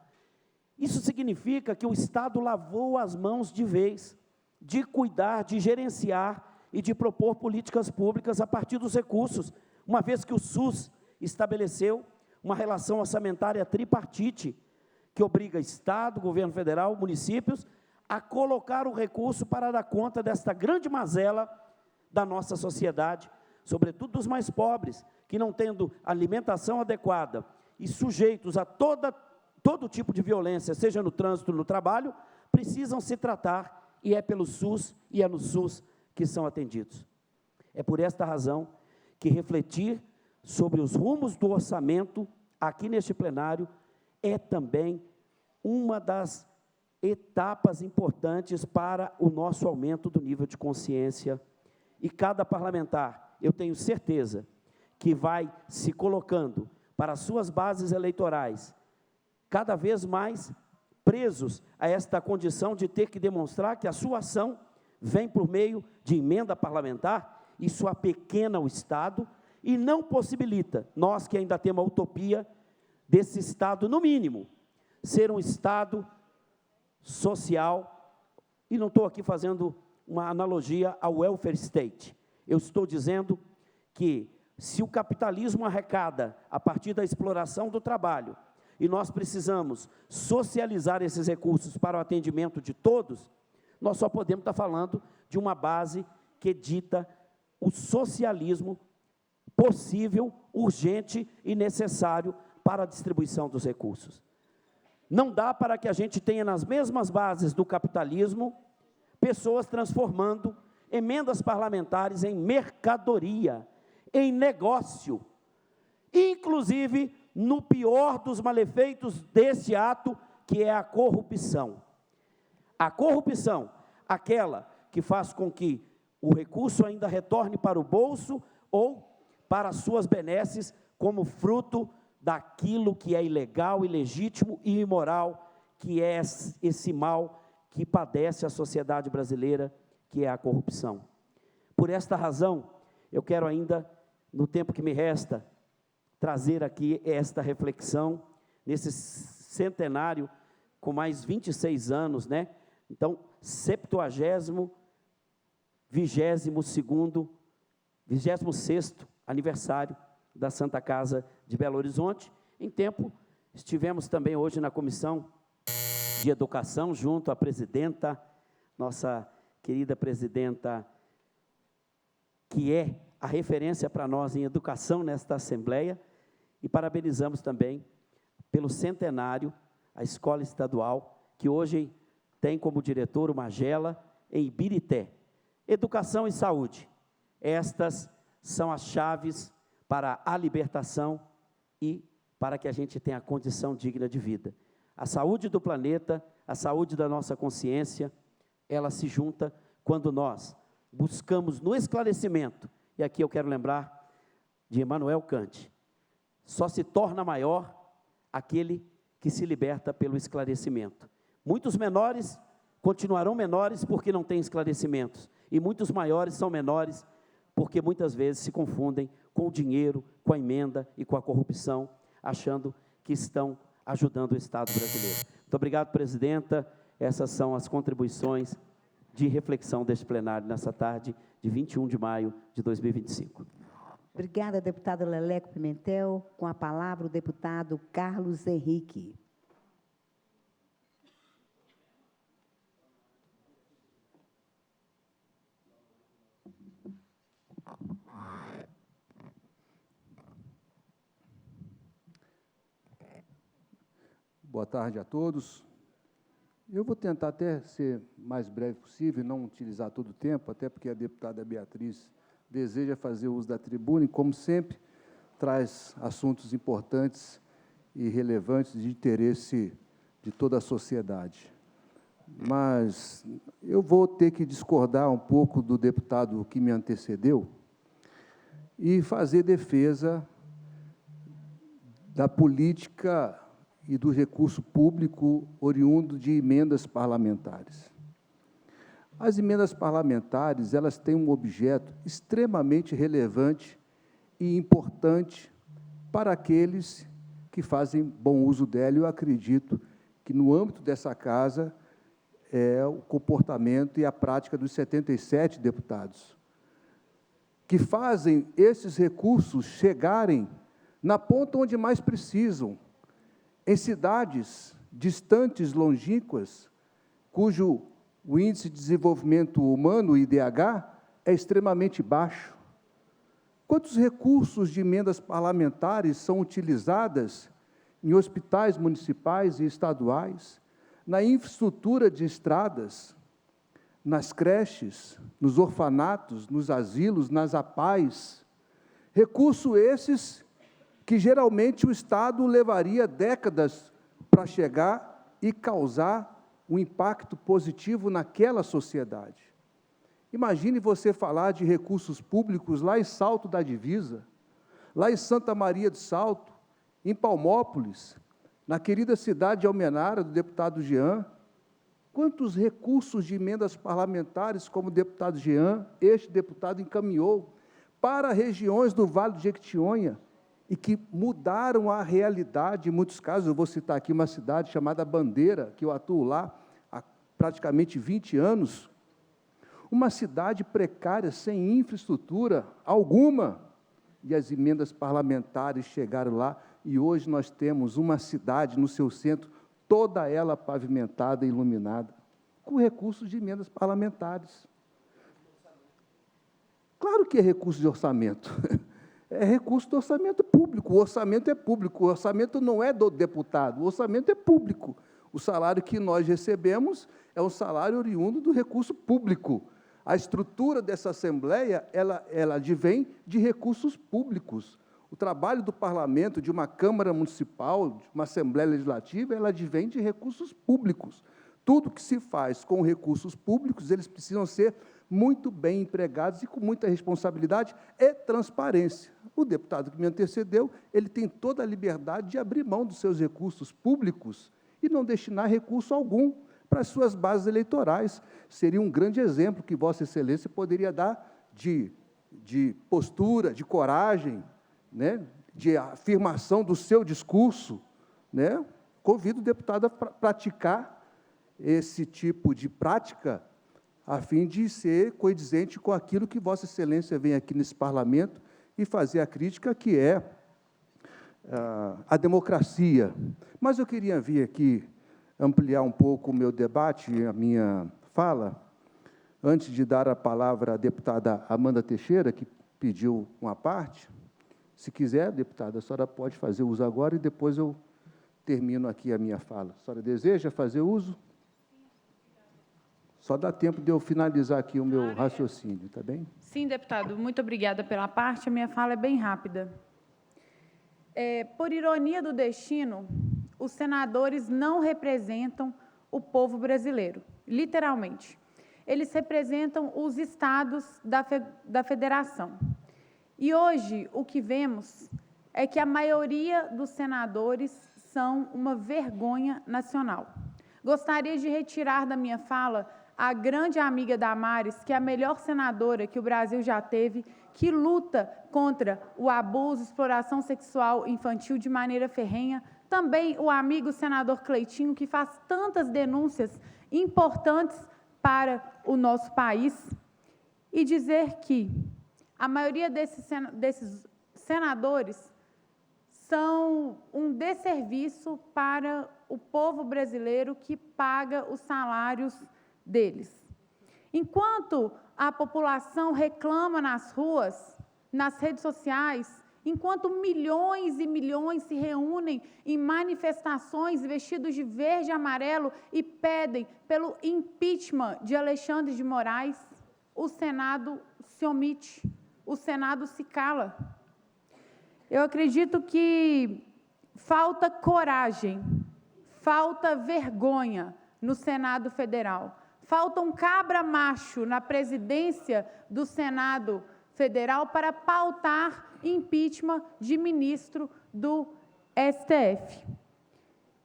Isso significa que o Estado lavou as mãos de vez de cuidar, de gerenciar e de propor políticas públicas a partir dos recursos, uma vez que o SUS estabeleceu uma relação orçamentária tripartite, que obriga Estado, governo federal, municípios, a colocar o recurso para dar conta desta grande mazela da nossa sociedade, sobretudo dos mais pobres, que não tendo alimentação adequada e sujeitos a todo tipo de violência, seja no trânsito, no trabalho, precisam se tratar, e é pelo SUS, e é no SUS que são atendidos. É por esta razão que refletir sobre os rumos do orçamento, aqui neste plenário, é também uma das etapas importantes para o nosso aumento do nível de consciência. E cada parlamentar, eu tenho certeza, que vai se colocando para as suas bases eleitorais, cada vez mais presos a esta condição de ter que demonstrar que a sua ação vem por meio de emenda parlamentar, isso apequena o Estado e não possibilita, nós que ainda temos a utopia desse Estado, no mínimo, ser um Estado social, e não estou aqui fazendo uma analogia ao welfare state, eu estou dizendo que se o capitalismo arrecada a partir da exploração do trabalho, e nós precisamos socializar esses recursos para o atendimento de todos, nós só podemos estar falando de uma base que dita o socialismo possível, urgente e necessário para a distribuição dos recursos. Não dá para que a gente tenha nas mesmas bases do capitalismo, pessoas transformando emendas parlamentares em mercadoria, em negócio, inclusive no pior dos malefeitos desse ato, que é a corrupção. A corrupção, aquela que faz com que o recurso ainda retorne para o bolso ou para as suas benesses como fruto daquilo que é ilegal, ilegítimo e imoral, que é esse mal que padece a sociedade brasileira, que é a corrupção. Por esta razão, eu quero ainda, no tempo que me resta, trazer aqui esta reflexão, nesse centenário, com mais 26 anos, né? Então, 70º, 26º aniversário da Santa Casa de Belo Horizonte. Em tempo, estivemos também hoje na Comissão de Educação, junto à presidenta, nossa querida presidenta, que é a referência para nós em educação nesta Assembleia, e parabenizamos também pelo centenário a Escola Estadual, que hoje tem como diretor o Magela, em Ibirité. Educação e saúde, estas são as chaves para a libertação e para que a gente tenha a condição digna de vida. A saúde do planeta, a saúde da nossa consciência, ela se junta quando nós buscamos no esclarecimento, e aqui eu quero lembrar de Immanuel Kant, só se torna maior aquele que se liberta pelo esclarecimento. Muitos menores continuarão menores porque não têm esclarecimentos, e muitos maiores são menores porque muitas vezes se confundem com o dinheiro, com a emenda e com a corrupção. achando que estão ajudando o Estado brasileiro. Muito obrigado, presidenta. Essas são as contribuições de reflexão deste plenário nessa tarde de 21 de maio de 2025. Obrigada, deputado Leleco Pimentel. Com a palavra, o deputado Carlos Henrique. Boa tarde a todos. Eu vou tentar até ser mais breve possível, não utilizar todo o tempo, até porque a deputada Beatriz deseja fazer uso da tribuna e, como sempre, traz assuntos importantes e relevantes de interesse de toda a sociedade. Mas eu vou ter que discordar um pouco do deputado que me antecedeu e fazer defesa da política e do recurso público oriundo de emendas parlamentares. As emendas parlamentares, elas têm um objeto extremamente relevante e importante para aqueles que fazem bom uso dela. Eu acredito que, no âmbito dessa casa, é o comportamento e a prática dos 77 deputados, que fazem esses recursos chegarem na ponta onde mais precisam, em cidades distantes, longínquas, cujo o Índice de Desenvolvimento Humano, o IDH, é extremamente baixo. Quantos recursos de emendas parlamentares são utilizadas em hospitais municipais e estaduais, na infraestrutura de estradas, nas creches, nos orfanatos, nos asilos, nas APAES? Recursos esses que geralmente o Estado levaria décadas para chegar e causar um impacto positivo naquela sociedade. Imagine você falar de recursos públicos lá em Salto da Divisa, lá em Santa Maria do Salto, em Palmópolis, na querida cidade de Almenara, do deputado Jean. Quantos recursos de emendas parlamentares, como o deputado Jean, este deputado, encaminhou para regiões do Vale do Jequitinhonha, e que mudaram a realidade, em muitos casos. Eu vou citar aqui uma cidade chamada Bandeira, que eu atuo lá há praticamente 20 anos, uma cidade precária, sem infraestrutura alguma, e as emendas parlamentares chegaram lá, e hoje nós temos uma cidade no seu centro, toda ela pavimentada e iluminada, com recursos de emendas parlamentares. Claro que é recurso de orçamento, é recurso do orçamento público. O orçamento é público, o orçamento não é do deputado, o orçamento é público. O salário que nós recebemos é um salário oriundo do recurso público. A estrutura dessa Assembleia, ela advém de recursos públicos. O trabalho do Parlamento, de uma Câmara Municipal, de uma Assembleia Legislativa, ela advém de recursos públicos. Tudo que se faz com recursos públicos, eles precisam ser muito bem empregados e com muita responsabilidade e transparência. O deputado que me antecedeu, ele tem toda a liberdade de abrir mão dos seus recursos públicos e não destinar recurso algum para as suas bases eleitorais. Seria um grande exemplo que Vossa Excelência poderia dar de postura, de coragem, né, de afirmação do seu discurso, né? Convido o deputado a praticar esse tipo de prática, a fim de ser coincidente com aquilo que Vossa Excelência vem aqui nesse Parlamento e fazer a crítica, que é a democracia. Mas eu queria vir aqui ampliar um pouco o meu debate, a minha fala, antes de dar a palavra à deputada Amanda Teixeira, que pediu uma parte. Se quiser, deputada, a senhora pode fazer uso agora e depois eu termino aqui a minha fala. A senhora deseja fazer uso? Só dá tempo de eu finalizar aqui o meu raciocínio, tá bem? Sim, deputado, muito obrigada pela parte. A minha fala é bem rápida. Por ironia do destino, os senadores não representam o povo brasileiro, literalmente. Eles representam os estados da federação. E hoje, o que vemos é que a maioria dos senadores são uma vergonha nacional. Gostaria de retirar da minha fala a grande amiga Damares, que é a melhor senadora que o Brasil já teve, que luta contra o abuso, exploração sexual infantil de maneira ferrenha, também o amigo senador Cleitinho, que faz tantas denúncias importantes para o nosso país, e dizer que a maioria desses senadores são um desserviço para o povo brasileiro que paga os salários deles. Enquanto a população reclama nas ruas, nas redes sociais, enquanto milhões e milhões se reúnem em manifestações vestidos de verde e amarelo e pedem pelo impeachment de Alexandre de Moraes, o Senado se omite, o Senado se cala. Eu acredito que falta coragem, falta vergonha no Senado Federal, falta um cabra macho na presidência do Senado Federal para pautar impeachment de ministro do STF.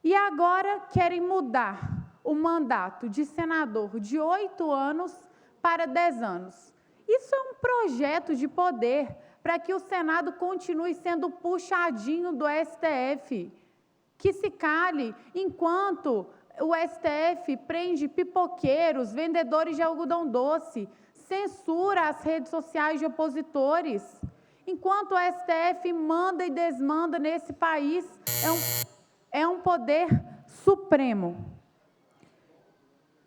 E agora querem mudar o mandato de senador de 8 anos para 10 anos. Isso é um projeto de poder para que o Senado continue sendo puxadinho do STF, que se cale enquanto o STF prende pipoqueiros, vendedores de algodão doce, censura as redes sociais de opositores, enquanto o STF manda e desmanda nesse país, é um poder supremo.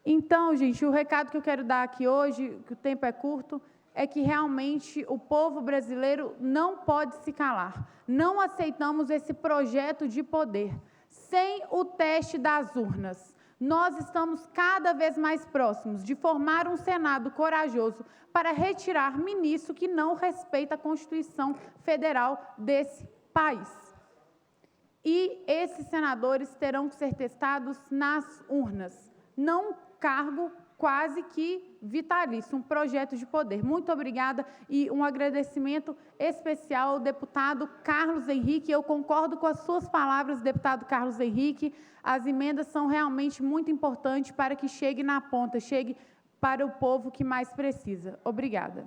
Então, gente, o recado que eu quero dar aqui hoje, que o tempo é curto, é que realmente o povo brasileiro não pode se calar. Não aceitamos esse projeto de poder. Sem o teste das urnas, nós estamos cada vez mais próximos de formar um Senado corajoso para retirar ministro que não respeita a Constituição Federal desse país. E esses senadores terão que ser testados nas urnas, não cargo quase que vitalício, um projeto de poder. Muito obrigada e um agradecimento especial ao deputado Carlos Henrique. Eu concordo com as suas palavras, deputado Carlos Henrique. As emendas são realmente muito importantes para que chegue na ponta, chegue para o povo que mais precisa. Obrigada.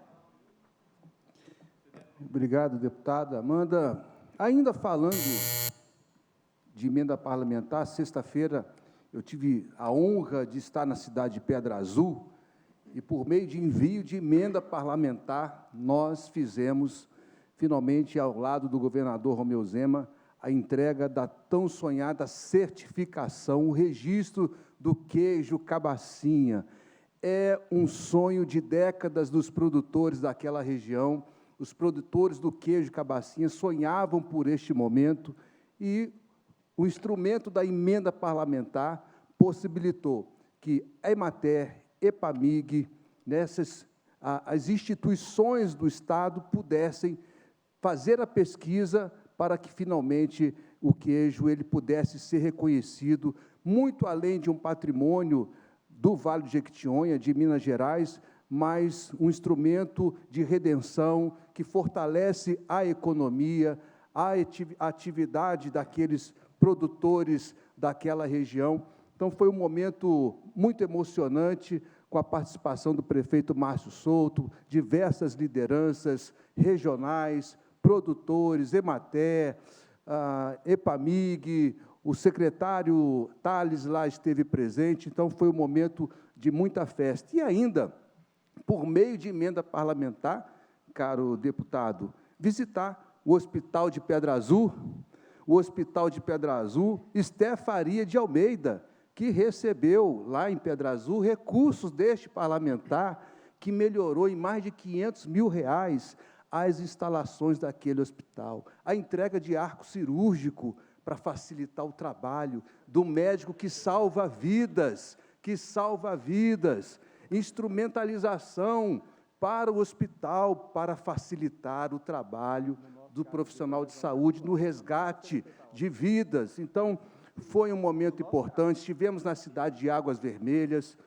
Obrigado, deputada Amanda. Ainda falando de emenda parlamentar, sexta-feira eu tive a honra de estar na cidade de Pedra Azul e, por meio de envio de emenda parlamentar, nós fizemos, finalmente, ao lado do governador Romeu Zema, a entrega da tão sonhada certificação, o registro do queijo cabacinha. É um sonho de décadas dos produtores daquela região. Os produtores do queijo cabacinha sonhavam por este momento e o instrumento da emenda parlamentar possibilitou que a Emater, EPAMIG, as instituições do Estado pudessem fazer a pesquisa para que, finalmente, o queijo ele pudesse ser reconhecido, muito além de um patrimônio do Vale do Jequitinhonha, de Minas Gerais, mas um instrumento de redenção que fortalece a economia, a atividade daqueles produtores daquela região. Então, foi um momento muito emocionante, com a participação do prefeito Márcio Souto, diversas lideranças regionais, produtores, Emater, EPAMIG, o secretário Tales lá esteve presente, então foi um momento de muita festa. E ainda, por meio de emenda parlamentar, caro deputado, visitar o Hospital de Pedra Azul, Esté Faria de Almeida, que recebeu, lá em Pedra Azul, recursos deste parlamentar, que melhorou em mais de R$500 mil as instalações daquele hospital. A entrega de arco cirúrgico para facilitar o trabalho do médico que salva vidas, instrumentalização para o hospital, para facilitar o trabalho do profissional de saúde no resgate de vidas. Então, foi um momento importante. Estivemos na cidade de Águas Vermelhas,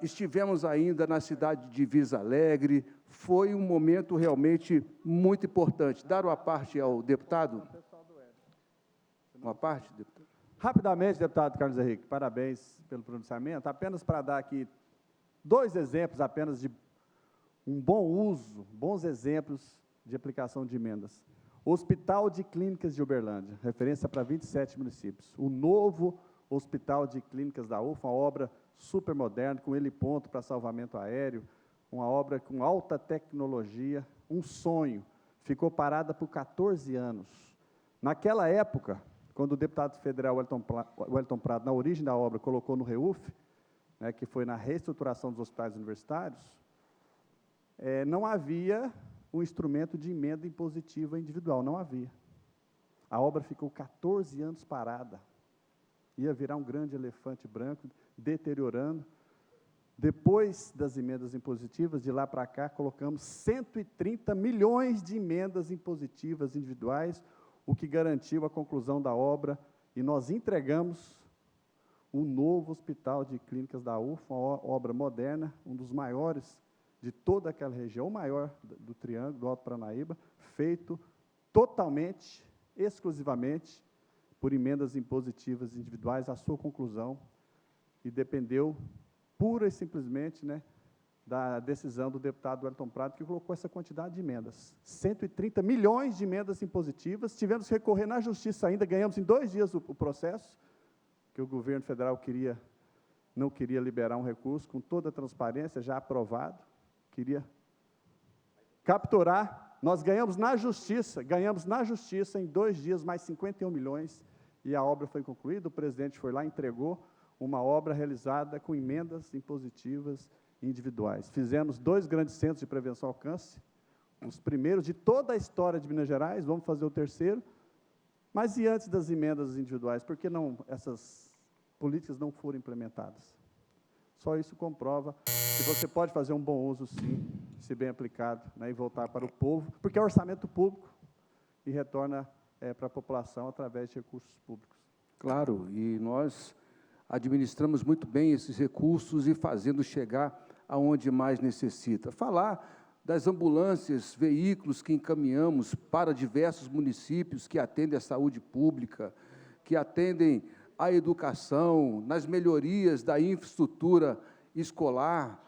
estivemos ainda na cidade de Divisa Alegre. Foi um momento realmente muito importante. Dar uma parte ao deputado? Uma parte, deputado? Rapidamente, deputado Carlos Henrique, parabéns pelo pronunciamento. Apenas para dar aqui 2 exemplos apenas de um bom uso, bons exemplos de aplicação de emendas. Hospital de Clínicas de Uberlândia, referência para 27 municípios. O novo Hospital de Clínicas da UFA, uma obra super moderna, com heliponto para salvamento aéreo, uma obra com alta tecnologia, um sonho. Ficou parada por 14 anos. Naquela época, quando o deputado federal Wellington Prado, na origem da obra, colocou no REUF, né, que foi na reestruturação dos hospitais universitários, não havia um instrumento de emenda impositiva individual, não havia. A obra ficou 14 anos parada. Ia virar um grande elefante branco, deteriorando. Depois das emendas impositivas, de lá para cá, colocamos 130 milhões de emendas impositivas individuais, o que garantiu a conclusão da obra, e nós entregamos o novo Hospital de Clínicas da UFA, uma obra moderna, um dos maiores de toda aquela região, o maior do Triângulo, do Alto Paranaíba, feito totalmente, exclusivamente, por emendas impositivas individuais, a sua conclusão, e dependeu pura e simplesmente, né, da decisão do deputado Wellington Prado, que colocou essa quantidade de emendas. 130 milhões de emendas impositivas, tivemos que recorrer na Justiça ainda, ganhamos em 2 dias o processo, que o governo federal não queria liberar um recurso, com toda a transparência, já aprovado, queria capturar. Nós ganhamos na Justiça em 2 dias mais 51 milhões, e a obra foi concluída, o presidente foi lá, entregou uma obra realizada com emendas impositivas individuais. Fizemos 2 grandes centros de prevenção ao câncer, os primeiros de toda a história de Minas Gerais, vamos fazer o 3º, mas e antes das emendas individuais, por que não essas políticas não foram implementadas? Só isso comprova que você pode fazer um bom uso, sim, se bem aplicado, né, e voltar para o povo, porque é orçamento público e retorna para a população através de recursos públicos. Claro, e nós administramos muito bem esses recursos e fazendo chegar aonde mais necessita. Falar das ambulâncias, veículos que encaminhamos para diversos municípios que atendem a saúde pública, que atendem a educação, nas melhorias da infraestrutura escolar.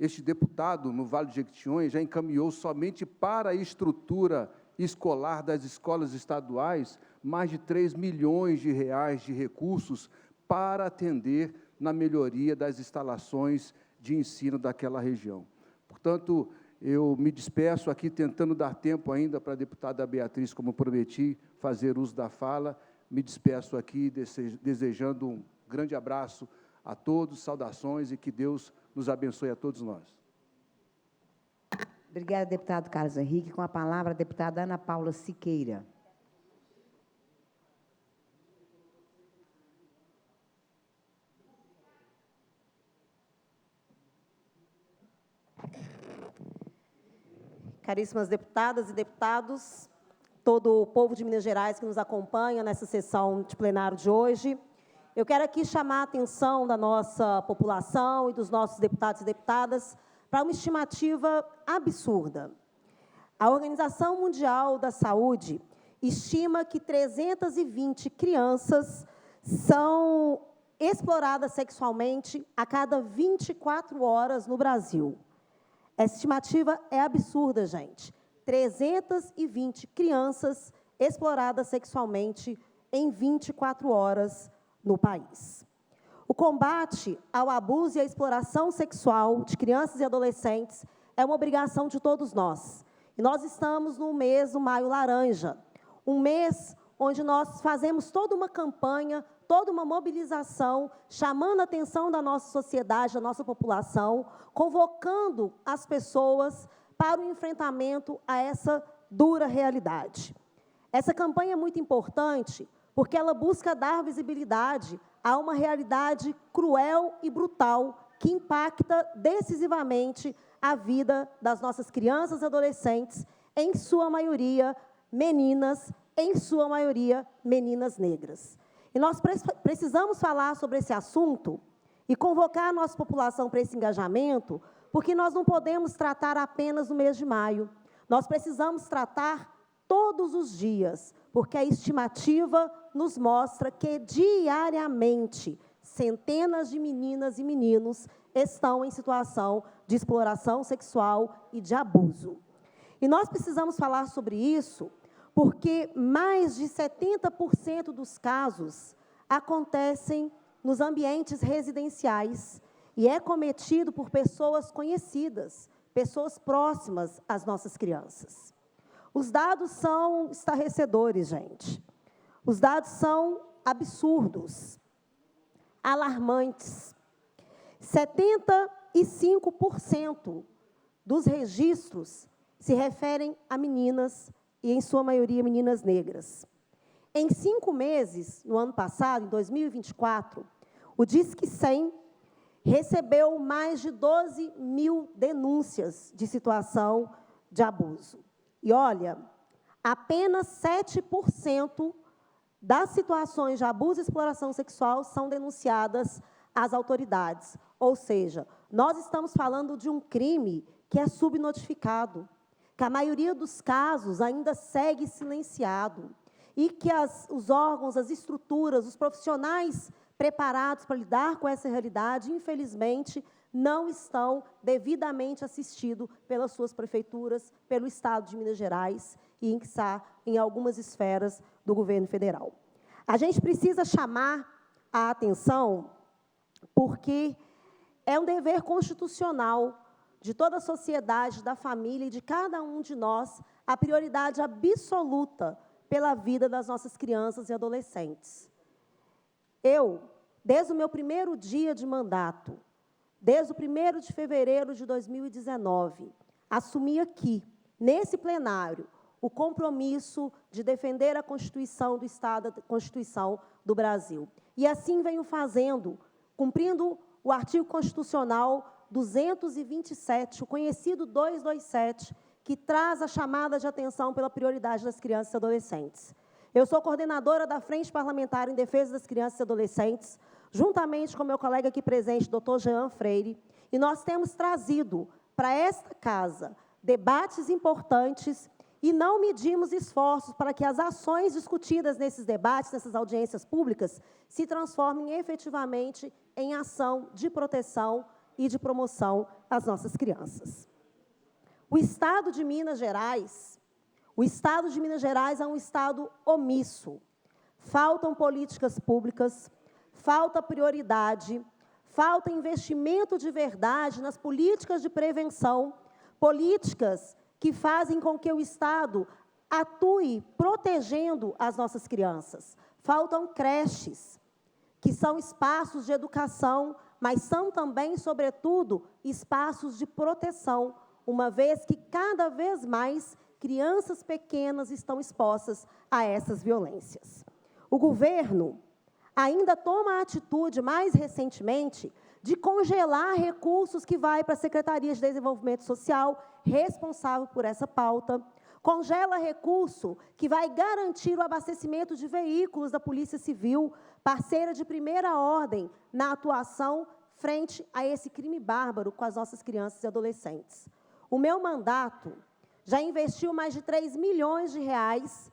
Este deputado, no Vale do Jequitinhonha, já encaminhou somente para a estrutura escolar das escolas estaduais mais de 3 milhões de reais de recursos para atender na melhoria das instalações de ensino daquela região. Portanto, eu me despeço aqui, tentando dar tempo ainda para a deputada Beatriz, como prometi, fazer uso da fala. Me despeço aqui, desejando um grande abraço a todos, saudações, e que Deus nos abençoe a todos nós. Obrigada, deputado Carlos Henrique. Com a palavra, a deputada Ana Paula Siqueira. Caríssimas deputadas e deputados, todo o povo de Minas Gerais que nos acompanha nessa sessão de plenário de hoje, eu quero aqui chamar a atenção da nossa população e dos nossos deputados e deputadas para uma estimativa absurda. A Organização Mundial da Saúde estima que 320 crianças são exploradas sexualmente a cada 24 horas no Brasil. Essa estimativa é absurda, gente. 320 crianças exploradas sexualmente em 24 horas no país. O combate ao abuso e à exploração sexual de crianças e adolescentes é uma obrigação de todos nós. E nós estamos no mês do Maio Laranja, um mês onde nós fazemos toda uma campanha, toda uma mobilização, chamando a atenção da nossa sociedade, da nossa população, convocando as pessoas para o enfrentamento a essa dura realidade. Essa campanha é muito importante porque ela busca dar visibilidade a uma realidade cruel e brutal que impacta decisivamente a vida das nossas crianças e adolescentes, em sua maioria meninas, em sua maioria meninas negras. E nós precisamos falar sobre esse assunto e convocar a nossa população para esse engajamento, porque nós não podemos tratar apenas no mês de maio. Nós precisamos tratar todos os dias, porque a estimativa nos mostra que, diariamente, centenas de meninas e meninos estão em situação de exploração sexual e de abuso. E nós precisamos falar sobre isso porque mais de 70% dos casos acontecem nos ambientes residenciais e é cometido por pessoas conhecidas, pessoas próximas às nossas crianças. Os dados são estarrecedores, gente. Os dados são absurdos, alarmantes. 75% dos registros se referem a meninas, e em sua maioria meninas negras. Em 5 meses, no ano passado, em 2024, o Disque 100 recebeu mais de 12 mil denúncias de situação de abuso. E, olha, apenas 7% das situações de abuso e exploração sexual são denunciadas às autoridades. Ou seja, nós estamos falando de um crime que é subnotificado, que a maioria dos casos ainda segue silenciado e que os órgãos, as estruturas, os profissionais preparados para lidar com essa realidade, infelizmente, não estão devidamente assistidos pelas suas prefeituras, pelo Estado de Minas Gerais e, em algumas esferas do governo federal. A gente precisa chamar a atenção porque é um dever constitucional de toda a sociedade, da família e de cada um de nós a prioridade absoluta pela vida das nossas crianças e adolescentes. Eu, desde o meu primeiro dia de mandato, desde o 1º de fevereiro de 2019, assumi aqui, nesse plenário, o compromisso de defender a Constituição do Estado, a Constituição do Brasil. E assim venho fazendo, cumprindo o artigo constitucional 227, o conhecido 227, que traz a chamada de atenção pela prioridade das crianças e adolescentes. Eu sou coordenadora da Frente Parlamentar em Defesa das Crianças e Adolescentes, juntamente com meu colega aqui presente, doutor Jean Freire, e nós temos trazido para esta casa debates importantes e não medimos esforços para que as ações discutidas nesses debates, nessas audiências públicas, se transformem efetivamente em ação de proteção e de promoção às nossas crianças. O Estado de Minas Gerais é um Estado omisso. Faltam políticas públicas, falta prioridade, falta investimento de verdade nas políticas de prevenção, políticas que fazem com que o Estado atue protegendo as nossas crianças. Faltam creches, que são espaços de educação, mas são também, sobretudo, espaços de proteção, uma vez que cada vez mais crianças pequenas estão expostas a essas violências. O governo ainda toma a atitude, mais recentemente, de congelar recursos que vai para a Secretaria de Desenvolvimento Social, responsável por essa pauta, congela recurso que vai garantir o abastecimento de veículos da Polícia Civil, parceira de primeira ordem na atuação frente a esse crime bárbaro com as nossas crianças e adolescentes. O meu mandato já investiu mais de 3 milhões de reais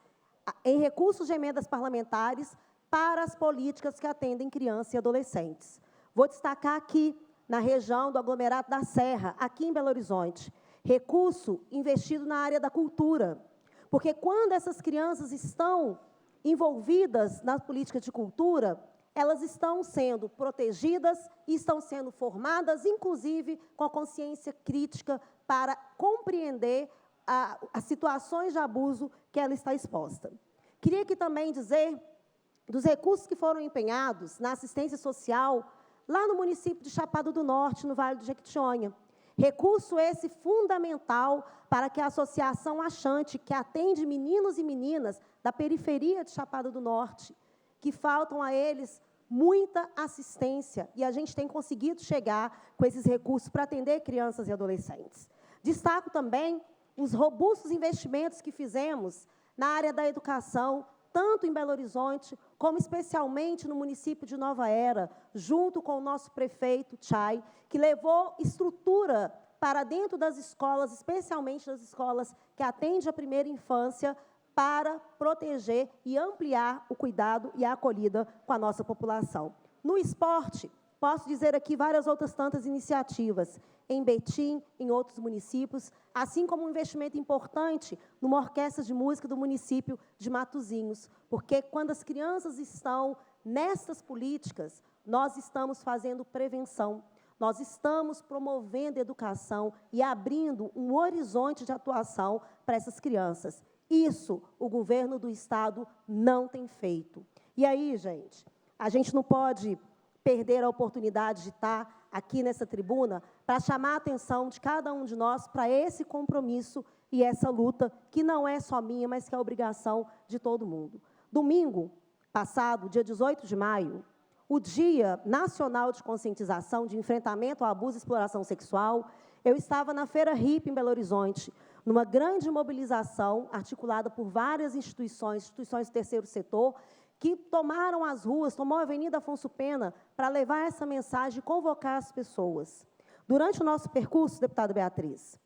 em recursos de emendas parlamentares para as políticas que atendem crianças e adolescentes. Vou destacar aqui, na região do aglomerado da Serra, aqui em Belo Horizonte, recurso investido na área da cultura, porque quando essas crianças estão envolvidas nas políticas de cultura, elas estão sendo protegidas e estão sendo formadas, inclusive, com a consciência crítica para compreender as situações de abuso que ela está exposta. Queria aqui também dizer dos recursos que foram empenhados na assistência social lá no município de Chapada do Norte, no Vale do Jequitinhonha. Recurso esse fundamental para que a Associação Achante, que atende meninos e meninas da periferia de Chapada do Norte, que faltam a eles muita assistência, e a gente tem conseguido chegar com esses recursos para atender crianças e adolescentes. Destaco também os robustos investimentos que fizemos na área da educação, tanto em Belo Horizonte, como especialmente no município de Nova Era, junto com o nosso prefeito, Chay, que levou estrutura para dentro das escolas, especialmente das escolas que atendem a primeira infância, para proteger e ampliar o cuidado e a acolhida com a nossa população. No esporte, Posso dizer aqui várias outras tantas iniciativas, em Betim, em outros municípios, assim como um investimento importante numa orquestra de música do município de Matozinhos, porque quando as crianças estão nessas políticas, nós estamos fazendo prevenção, nós estamos promovendo educação e abrindo um horizonte de atuação para essas crianças. Isso o governo do Estado não tem feito. E aí, gente, a gente não pode perder a oportunidade de estar aqui nessa tribuna para chamar a atenção de cada um de nós para esse compromisso e essa luta, que não é só minha, mas que é obrigação de todo mundo. Domingo passado, dia 18 de maio, o Dia Nacional de Conscientização de Enfrentamento ao Abuso e Exploração Sexual, eu estava na Feira Hip, em Belo Horizonte, numa grande mobilização articulada por várias instituições do terceiro setor, que tomaram as ruas, tomou a Avenida Afonso Pena para levar essa mensagem e convocar as pessoas. Durante o nosso percurso, deputada Beatriz,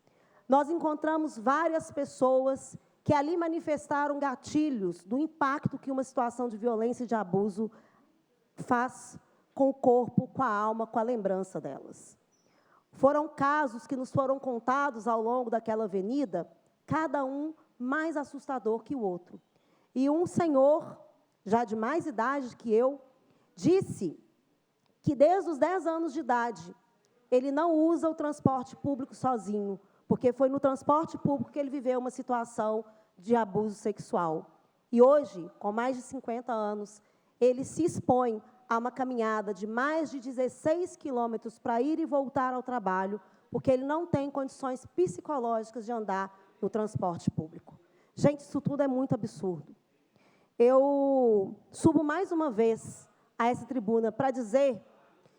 nós encontramos várias pessoas que ali manifestaram gatilhos do impacto que uma situação de violência e de abuso faz com o corpo, com a alma, com a lembrança delas. Foram casos que nos foram contados ao longo daquela avenida, cada um mais assustador que o outro. E um senhor, já de mais idade que eu, disse que desde os 10 anos de idade, ele não usa o transporte público sozinho, porque foi no transporte público que ele viveu uma situação de abuso sexual. E hoje, com mais de 50 anos, ele se expõe a uma caminhada de mais de 16 quilômetros para ir e voltar ao trabalho, porque ele não tem condições psicológicas de andar no transporte público. Gente, isso tudo é muito absurdo. Eu subo mais uma vez a essa tribuna para dizer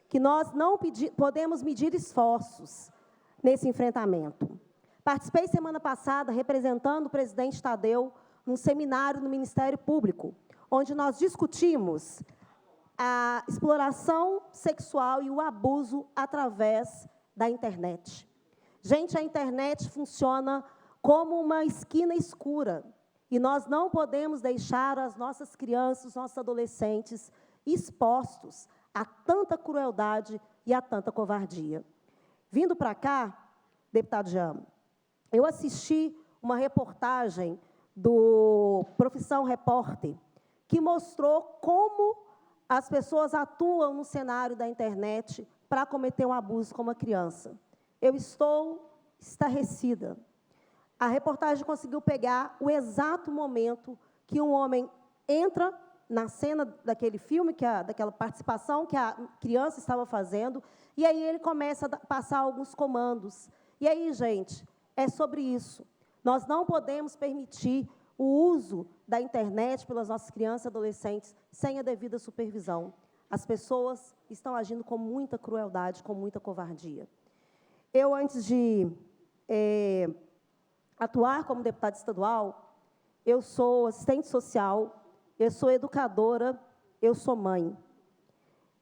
que nós não podemos medir esforços nesse enfrentamento. Participei semana passada, representando o presidente Tadeu, num seminário no Ministério Público, onde nós discutimos a exploração sexual e o abuso através da internet. Gente, a internet funciona como uma esquina escura, e nós não podemos deixar as nossas crianças, nossos adolescentes expostos a tanta crueldade e a tanta covardia. Vindo para cá, deputado Jean, eu assisti uma reportagem do Profissão Repórter, que mostrou como as pessoas atuam no cenário da internet para cometer um abuso com uma criança. Eu estou estarrecida. A reportagem conseguiu pegar o exato momento que um homem entra na cena daquele filme, daquela participação que a criança estava fazendo, e aí ele começa a passar alguns comandos. E aí, gente, é sobre isso. Nós não podemos permitir o uso da internet pelas nossas crianças e adolescentes sem a devida supervisão. As pessoas estão agindo com muita crueldade, com muita covardia. Eu, antes de atuar como deputada estadual, eu sou assistente social, eu sou educadora, eu sou mãe.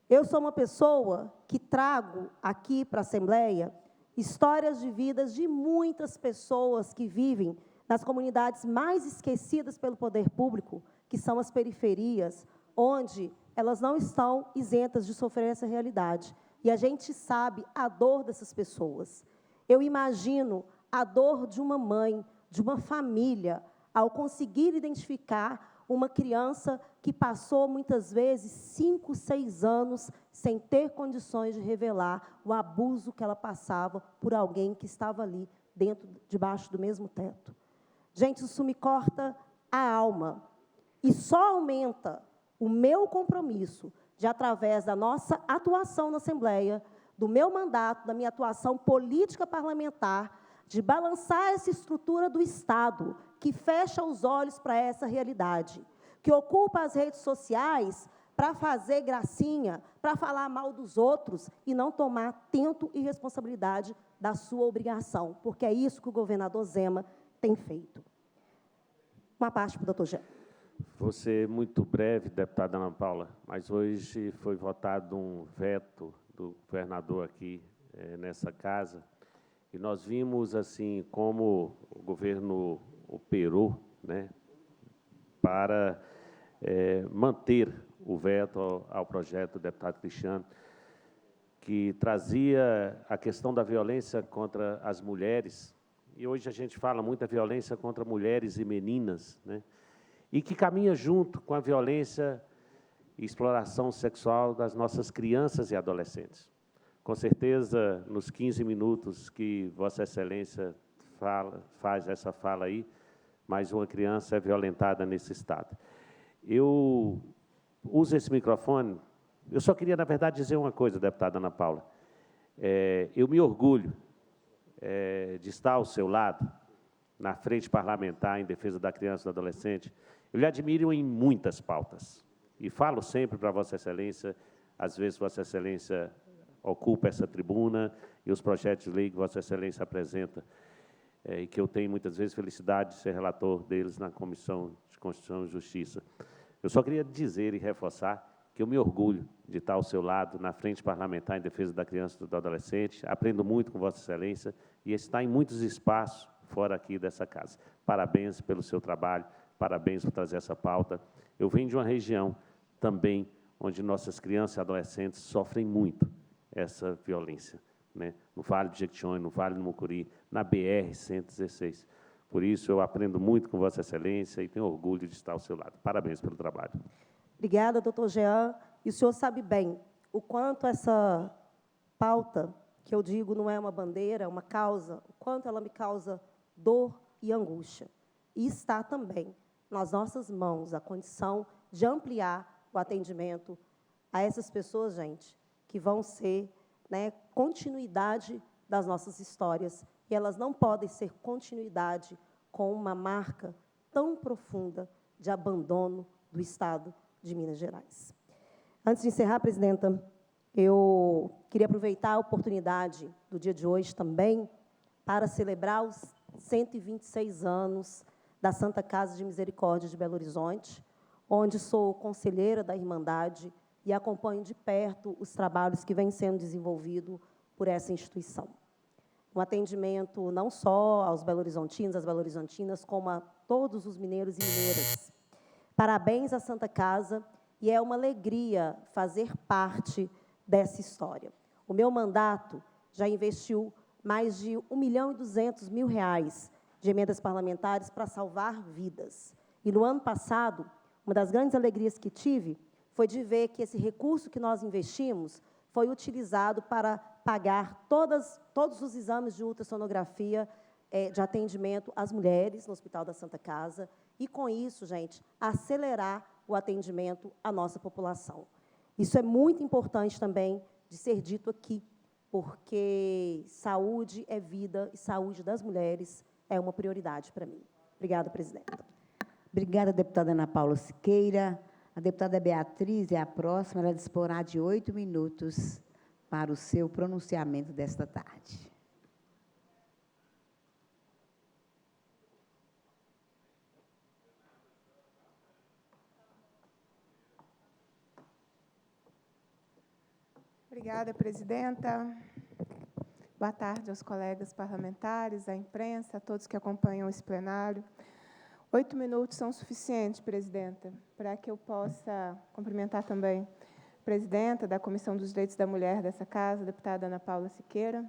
Eu sou uma pessoa que trago aqui para a Assembleia histórias de vidas de muitas pessoas que vivem nas comunidades mais esquecidas pelo poder público, que são as periferias, onde elas não estão isentas de sofrer essa realidade. E a gente sabe a dor dessas pessoas. Eu imagino a dor de uma mãe, de uma família, ao conseguir identificar uma criança que passou, muitas vezes, 5, 6 anos sem ter condições de revelar o abuso que ela passava por alguém que estava ali, debaixo do mesmo teto. Gente, isso me corta a alma. E só aumenta o meu compromisso de, através da nossa atuação na Assembleia, do meu mandato, da minha atuação política parlamentar, de balançar essa estrutura do Estado, que fecha os olhos para essa realidade, que ocupa as redes sociais para fazer gracinha, para falar mal dos outros e não tomar tento e responsabilidade da sua obrigação, porque é isso que o governador Zema tem feito. Uma parte para o doutor Jean. Vou ser muito breve, deputada Ana Paula, mas hoje foi votado um veto do governador aqui nessa casa, e nós vimos assim como o governo operou, né, para manter o veto ao projeto do deputado Cristiano. que trazia a questão da violência contra as mulheres, e hoje a gente fala muito da violência contra mulheres e meninas, né? E que caminha junto com a violência e exploração sexual das nossas crianças e adolescentes. Com certeza, nos 15 minutos que Vossa Excelência faz essa fala aí, mais uma criança é violentada nesse estado. Eu uso esse microfone, eu só queria, na verdade, dizer uma coisa, deputada Ana Paula. Eu me orgulho de estar ao seu lado, na frente parlamentar em defesa da criança e do adolescente. Eu lhe admiro em muitas pautas, e falo sempre para Vossa Excelência, às vezes Vossa Excelência ocupa essa tribuna, e os projetos de lei que Vossa Excelência apresenta, e que eu tenho muitas vezes felicidade de ser relator deles na Comissão de Constituição e Justiça. Eu só queria dizer e reforçar que eu me orgulho de estar ao seu lado, na frente parlamentar em defesa da criança e do adolescente, aprendo muito com Vossa Excelência e está em muitos espaços fora aqui dessa casa. Parabéns pelo seu trabalho, parabéns por trazer essa pauta. Eu venho de uma região também onde nossas crianças e adolescentes sofrem muito essa violência, né? No Vale do Jequitinhonha, no Vale do Mucuri, na BR-116. Por isso, eu aprendo muito com Vossa Excelência e tenho orgulho de estar ao seu lado. Parabéns pelo trabalho. Obrigada, doutor Jean. E o senhor sabe bem o quanto essa pauta, que eu digo não é uma bandeira, é uma causa, o quanto ela me causa dor e angústia. E está também nas nossas mãos a condição de ampliar o atendimento a essas pessoas, gente, que vão ser, né, continuidade das nossas histórias. E elas não podem ser continuidade com uma marca tão profunda de abandono do Estado de Minas Gerais. Antes de encerrar, presidenta, eu queria aproveitar a oportunidade do dia de hoje também para celebrar os 126 anos da Santa Casa de Misericórdia de Belo Horizonte, onde sou conselheira da Irmandade e acompanho de perto os trabalhos que vêm sendo desenvolvidos por essa instituição. Um atendimento não só aos belo-horizontinos, às belo-horizontinas, como a todos os mineiros e mineiras. Parabéns à Santa Casa, e é uma alegria fazer parte dessa história. O meu mandato já investiu mais de R$ 1.200.000 de emendas parlamentares para salvar vidas. E, no ano passado, uma das grandes alegrias que tive foi de ver que esse recurso que nós investimos foi utilizado para pagar todos os exames de ultrassonografia de atendimento às mulheres no Hospital da Santa Casa e, com isso, gente, acelerar o atendimento à nossa população. Isso é muito importante também de ser dito aqui, porque saúde é vida e saúde das mulheres é uma prioridade para mim. Obrigada, presidenta. Obrigada, deputada Ana Paula Siqueira. A deputada Beatriz é a próxima, ela disporá de 8 minutos para o seu pronunciamento desta tarde. Obrigada, presidenta. Boa tarde aos colegas parlamentares, à imprensa, a todos que acompanham esse plenário. 8 minutos são suficientes, presidenta, para que eu possa cumprimentar também a presidenta da Comissão dos Direitos da Mulher dessa casa, a deputada Ana Paula Siqueira.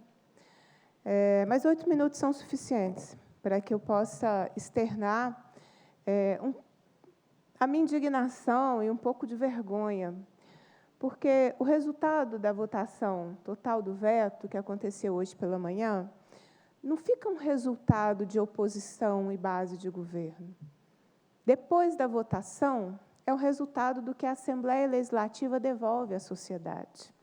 Mas 8 minutos são suficientes para que eu possa externar a minha indignação e um pouco de vergonha, porque o resultado da votação total do veto, que aconteceu hoje pela manhã, não fica um resultado de oposição e base de governo. Depois da votação, é o resultado do que a Assembleia Legislativa devolve à sociedade.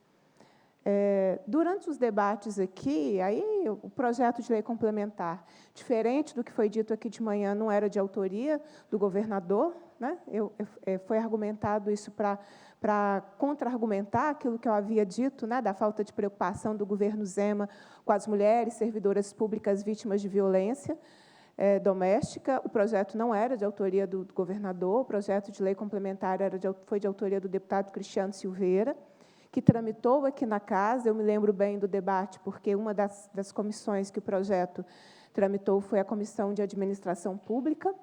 Durante os debates aqui, aí o projeto de lei complementar, diferente do que foi dito aqui de manhã, não era de autoria do governador, né? Foi argumentado isso para contra-argumentar aquilo que eu havia dito, né, da falta de preocupação do governo Zema com as mulheres servidoras públicas vítimas de violência doméstica. O projeto não era de autoria do governador, o projeto de lei complementar foi de autoria do deputado Cristiano Silveira, que tramitou aqui na casa. Eu me lembro bem do debate, porque uma das comissões que o projeto tramitou foi a Comissão de Administração Pública,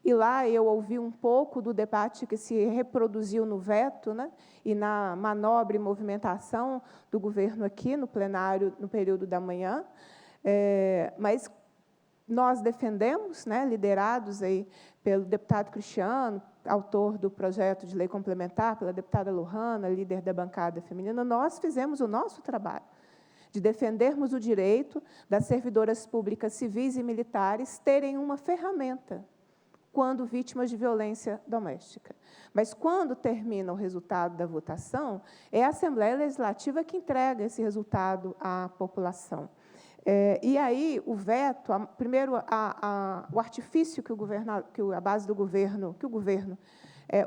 E lá eu ouvi um pouco do debate que se reproduziu no veto, né, e na manobra e movimentação do governo aqui no plenário, no período da manhã. Mas nós defendemos, né, liderados aí pelo deputado Cristiano, autor do projeto de lei complementar, pela deputada Lohana, líder da bancada feminina, nós fizemos o nosso trabalho de defendermos o direito das servidoras públicas civis e militares terem uma ferramenta quando vítimas de violência doméstica. Mas, quando termina o resultado da votação, é a Assembleia Legislativa que entrega esse resultado à população. E aí, o veto, primeiro, o artifício que a base do governo, que o governo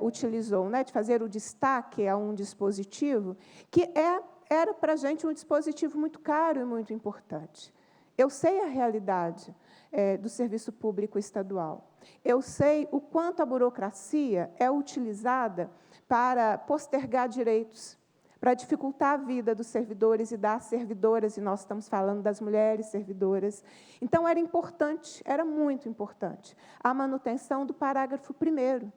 utilizou, né, de fazer o destaque a um dispositivo, que era para a gente um dispositivo muito caro e muito importante. Eu sei a realidade do serviço público estadual. Eu sei o quanto a burocracia é utilizada para postergar direitos, para dificultar a vida dos servidores e das servidoras, e nós estamos falando das mulheres servidoras. Então, era importante, era muito importante, a manutenção do parágrafo 1º,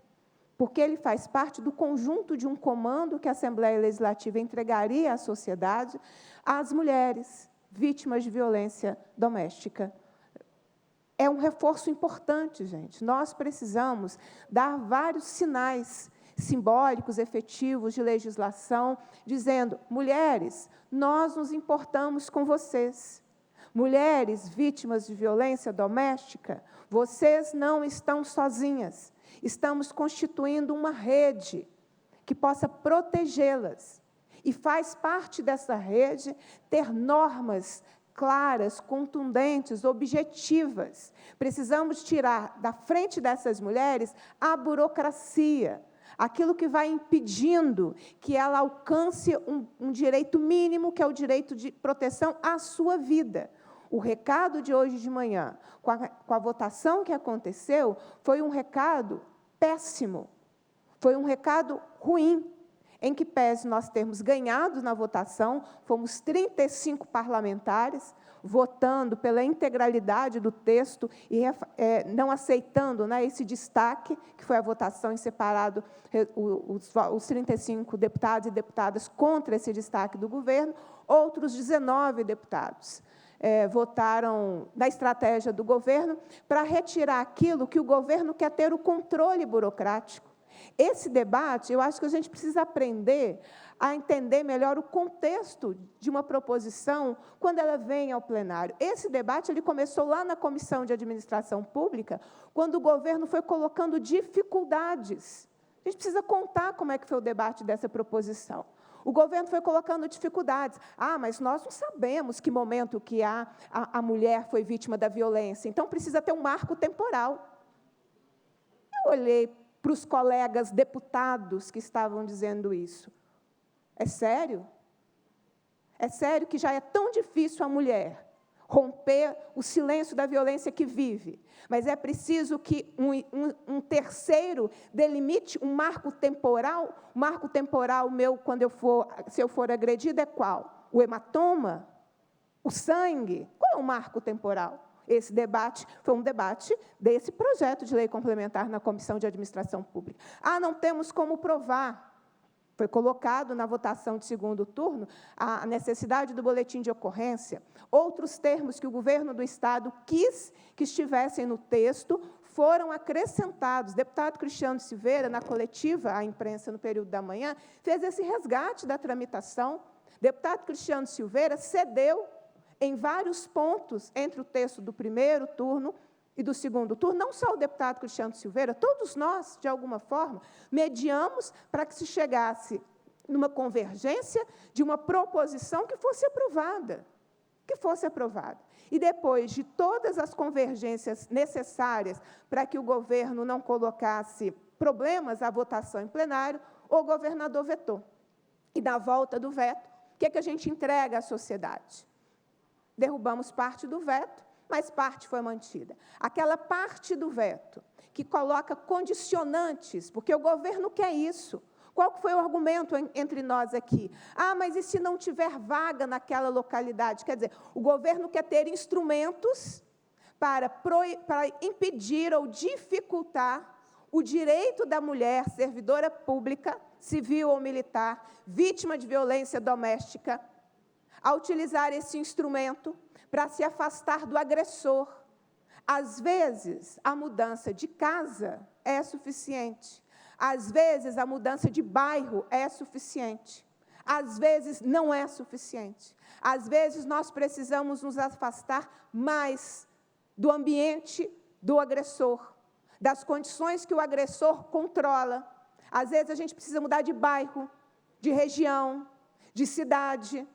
porque ele faz parte do conjunto de um comando que a Assembleia Legislativa entregaria à sociedade às mulheres vítimas de violência doméstica. É um reforço importante, gente. Nós precisamos dar vários sinais simbólicos, efetivos, de legislação, dizendo: mulheres, nós nos importamos com vocês. Mulheres vítimas de violência doméstica, vocês não estão sozinhas. Estamos constituindo uma rede que possa protegê-las. E faz parte dessa rede ter normas claras, contundentes, objetivas. Precisamos tirar da frente dessas mulheres a burocracia, aquilo que vai impedindo que ela alcance um direito mínimo, que é o direito de proteção à sua vida. O recado de hoje de manhã, com a votação que aconteceu, foi um recado péssimo, foi um recado ruim, em que pese nós termos ganhado na votação, fomos 35 parlamentares votando pela integralidade do texto e não aceitando, né, esse destaque, que foi a votação em separado, os 35 deputados e deputadas contra esse destaque do governo. Outros 19 deputados votaram na estratégia do governo para retirar aquilo que o governo quer ter o controle burocrático. Esse debate, eu acho que a gente precisa aprender a entender melhor o contexto de uma proposição quando ela vem ao plenário. Esse debate ele começou lá na Comissão de Administração Pública, quando o governo foi colocando dificuldades. A gente precisa contar como é que foi o debate dessa proposição. O governo foi colocando dificuldades. Mas nós não sabemos que momento que a mulher foi vítima da violência, então precisa ter um marco temporal. Eu olhei para os colegas deputados que estavam dizendo isso. É sério? É sério que já é tão difícil a mulher romper o silêncio da violência que vive, mas é preciso que um terceiro delimite um marco temporal? O marco temporal meu, se eu for agredida, é qual? O hematoma? O sangue? Qual é o marco temporal? Esse debate foi um debate desse projeto de lei complementar na Comissão de Administração Pública. Não temos como provar. Foi colocado na votação de segundo turno a necessidade do boletim de ocorrência. Outros termos que o governo do Estado quis que estivessem no texto foram acrescentados. O deputado Cristiano Silveira, na coletiva à imprensa no período da manhã, fez esse resgate da tramitação. O deputado Cristiano Silveira cedeu em vários pontos entre o texto do primeiro turno e do segundo turno. Não só o deputado Cristiano Silveira, todos nós, de alguma forma, mediamos para que se chegasse numa convergência de uma proposição que fosse aprovada. E depois de todas as convergências necessárias para que o governo não colocasse problemas à votação em plenário, o governador vetou. E, na volta do veto, o que a gente entrega à sociedade? Derrubamos parte do veto, mas parte foi mantida. Aquela parte do veto que coloca condicionantes, porque o governo quer isso. Qual foi o argumento entre nós aqui? Mas e se não tiver vaga naquela localidade? Quer dizer, o governo quer ter instrumentos para impedir ou dificultar o direito da mulher servidora pública, civil ou militar, vítima de violência doméstica, a utilizar esse instrumento para se afastar do agressor. Às vezes, a mudança de casa é suficiente. Às vezes, a mudança de bairro é suficiente. Às vezes, não é suficiente. Às vezes, nós precisamos nos afastar mais do ambiente do agressor, das condições que o agressor controla. Às vezes, a gente precisa mudar de bairro, de região, de cidade.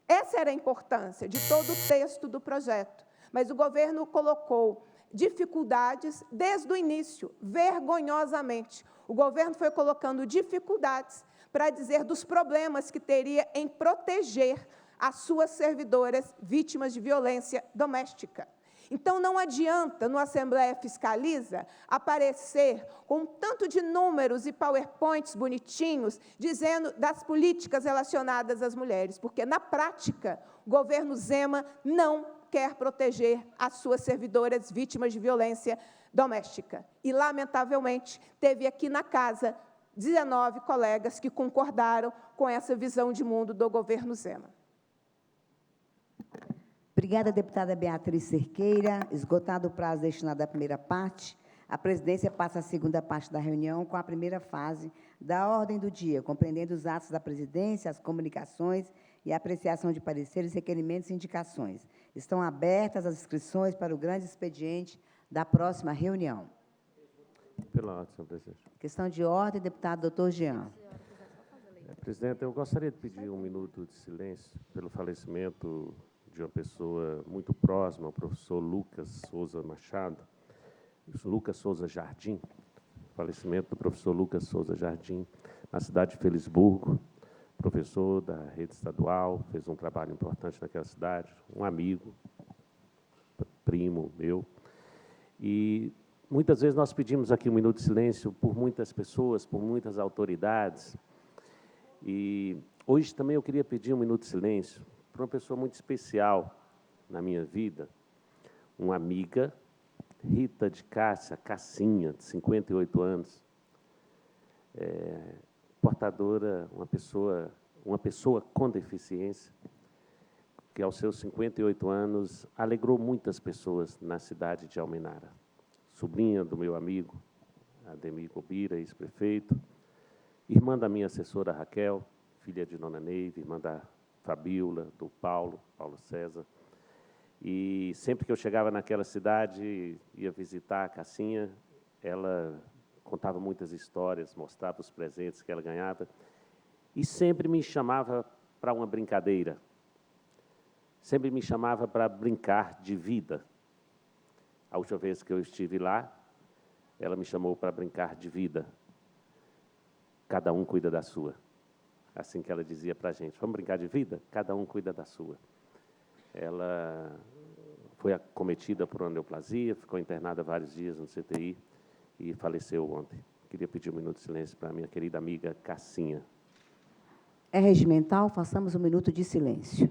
Essa era a importância de todo o texto do projeto. Mas o governo colocou dificuldades desde o início, vergonhosamente. O governo foi colocando dificuldades para dizer dos problemas que teria em proteger as suas servidoras vítimas de violência doméstica. Então, não adianta, no Assembleia Fiscaliza, aparecer com um tanto de números e PowerPoints bonitinhos, dizendo das políticas relacionadas às mulheres, porque, na prática, o governo Zema não quer proteger as suas servidoras vítimas de violência doméstica. E, lamentavelmente, teve aqui na casa 19 colegas que concordaram com essa visão de mundo do governo Zema. Obrigada, deputada Beatriz Cerqueira. Esgotado o prazo destinado à primeira parte, a presidência passa à segunda parte da reunião com a primeira fase da ordem do dia, compreendendo os atos da presidência, as comunicações e a apreciação de pareceres, requerimentos e indicações. Estão abertas as inscrições para o grande expediente da próxima reunião. Pela ordem, senhor presidente. Questão de ordem, deputado doutor Jean. Presidente, eu gostaria de pedir 1 minuto de silêncio pelo falecimento de uma pessoa muito próxima, o professor Lucas Souza Machado, Lucas Souza Jardim, falecimento do professor Lucas Souza Jardim, na cidade de Felisburgo, professor da rede estadual, fez um trabalho importante naquela cidade, um amigo, primo meu, e muitas vezes nós pedimos aqui 1 minuto de silêncio por muitas pessoas, por muitas autoridades, e hoje também eu queria pedir 1 minuto de silêncio para uma pessoa muito especial na minha vida, uma amiga, Rita de Cássia, Cassinha, de 58 anos, portadora, uma pessoa com deficiência, que aos seus 58 anos alegrou muitas pessoas na cidade de Almenara. Sobrinha do meu amigo, Ademir Gobira, ex-prefeito, irmã da minha assessora Raquel, filha de Dona Neiva, irmã da Fabíola, do Paulo César. E sempre que eu chegava naquela cidade, ia visitar a Cassinha, ela contava muitas histórias, mostrava os presentes que ela ganhava, e sempre me chamava para uma brincadeira, sempre me chamava para brincar de vida. A última vez que eu estive lá, ela me chamou para brincar de vida. Cada um cuida da sua. Assim que ela dizia para a gente, vamos brincar de vida? Cada um cuida da sua. Ela foi acometida por uma neoplasia, ficou internada vários dias no CTI e faleceu ontem. Queria pedir 1 minuto de silêncio para a minha querida amiga Cassinha. É regimental, façamos 1 minuto de silêncio.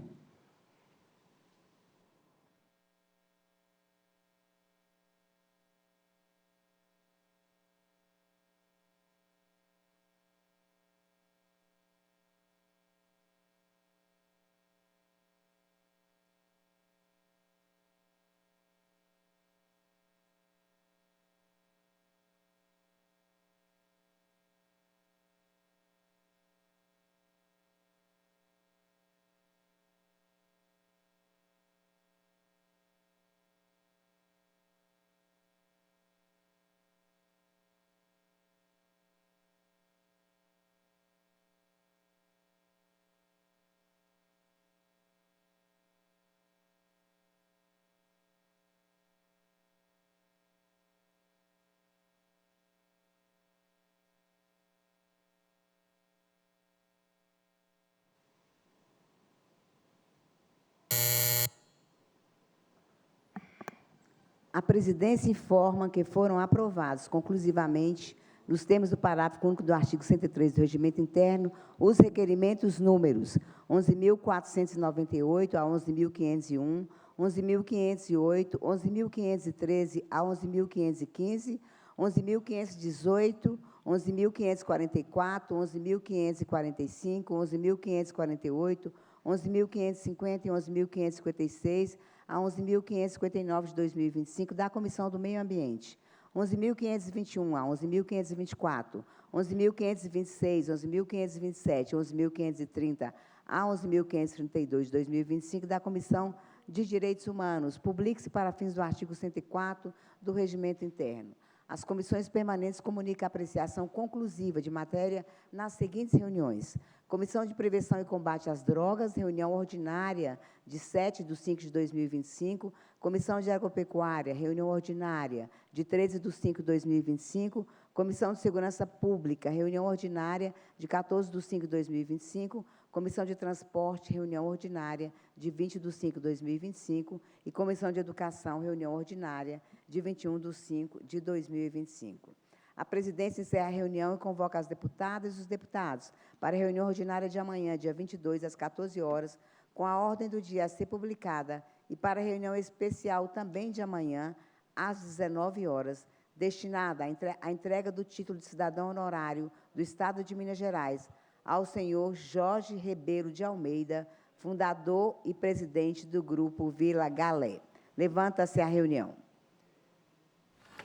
A presidência informa que foram aprovados conclusivamente, nos termos do parágrafo único do artigo 103 do Regimento Interno, os requerimentos números 11.498 a 11.501, 11.508, 11.513 a 11.515, 11.518, 11.544, 11.545, 11.548, 11.550 e 11.556 a 11.559 de 2025 da Comissão do Meio Ambiente, 11.521 a 11.524, 11.526, 11.527, 11.530 a 11.532 de 2025 da Comissão de Direitos Humanos, publique-se para fins do artigo 104 do Regimento Interno. As comissões permanentes comunicam a apreciação conclusiva de matéria nas seguintes reuniões. Comissão de Prevenção e Combate às Drogas, reunião ordinária de 7/5 de 2025. Comissão de Agropecuária, reunião ordinária de 13/5 de 2025. Comissão de Segurança Pública, reunião ordinária de 14/5 de 2025. Comissão de Transporte, reunião ordinária de 20/5 de 2025. E Comissão de Educação, reunião ordinária de 21/5 de 2025. A presidência encerra a reunião e convoca as deputadas e os deputados para a reunião ordinária de amanhã, dia 22, às 14 horas, com a ordem do dia a ser publicada, e para a reunião especial também de amanhã, às 19 horas, destinada à entrega do título de cidadão honorário do Estado de Minas Gerais ao senhor Jorge Ribeiro de Almeida, fundador e presidente do Grupo Vila Galé. Levanta-se a reunião.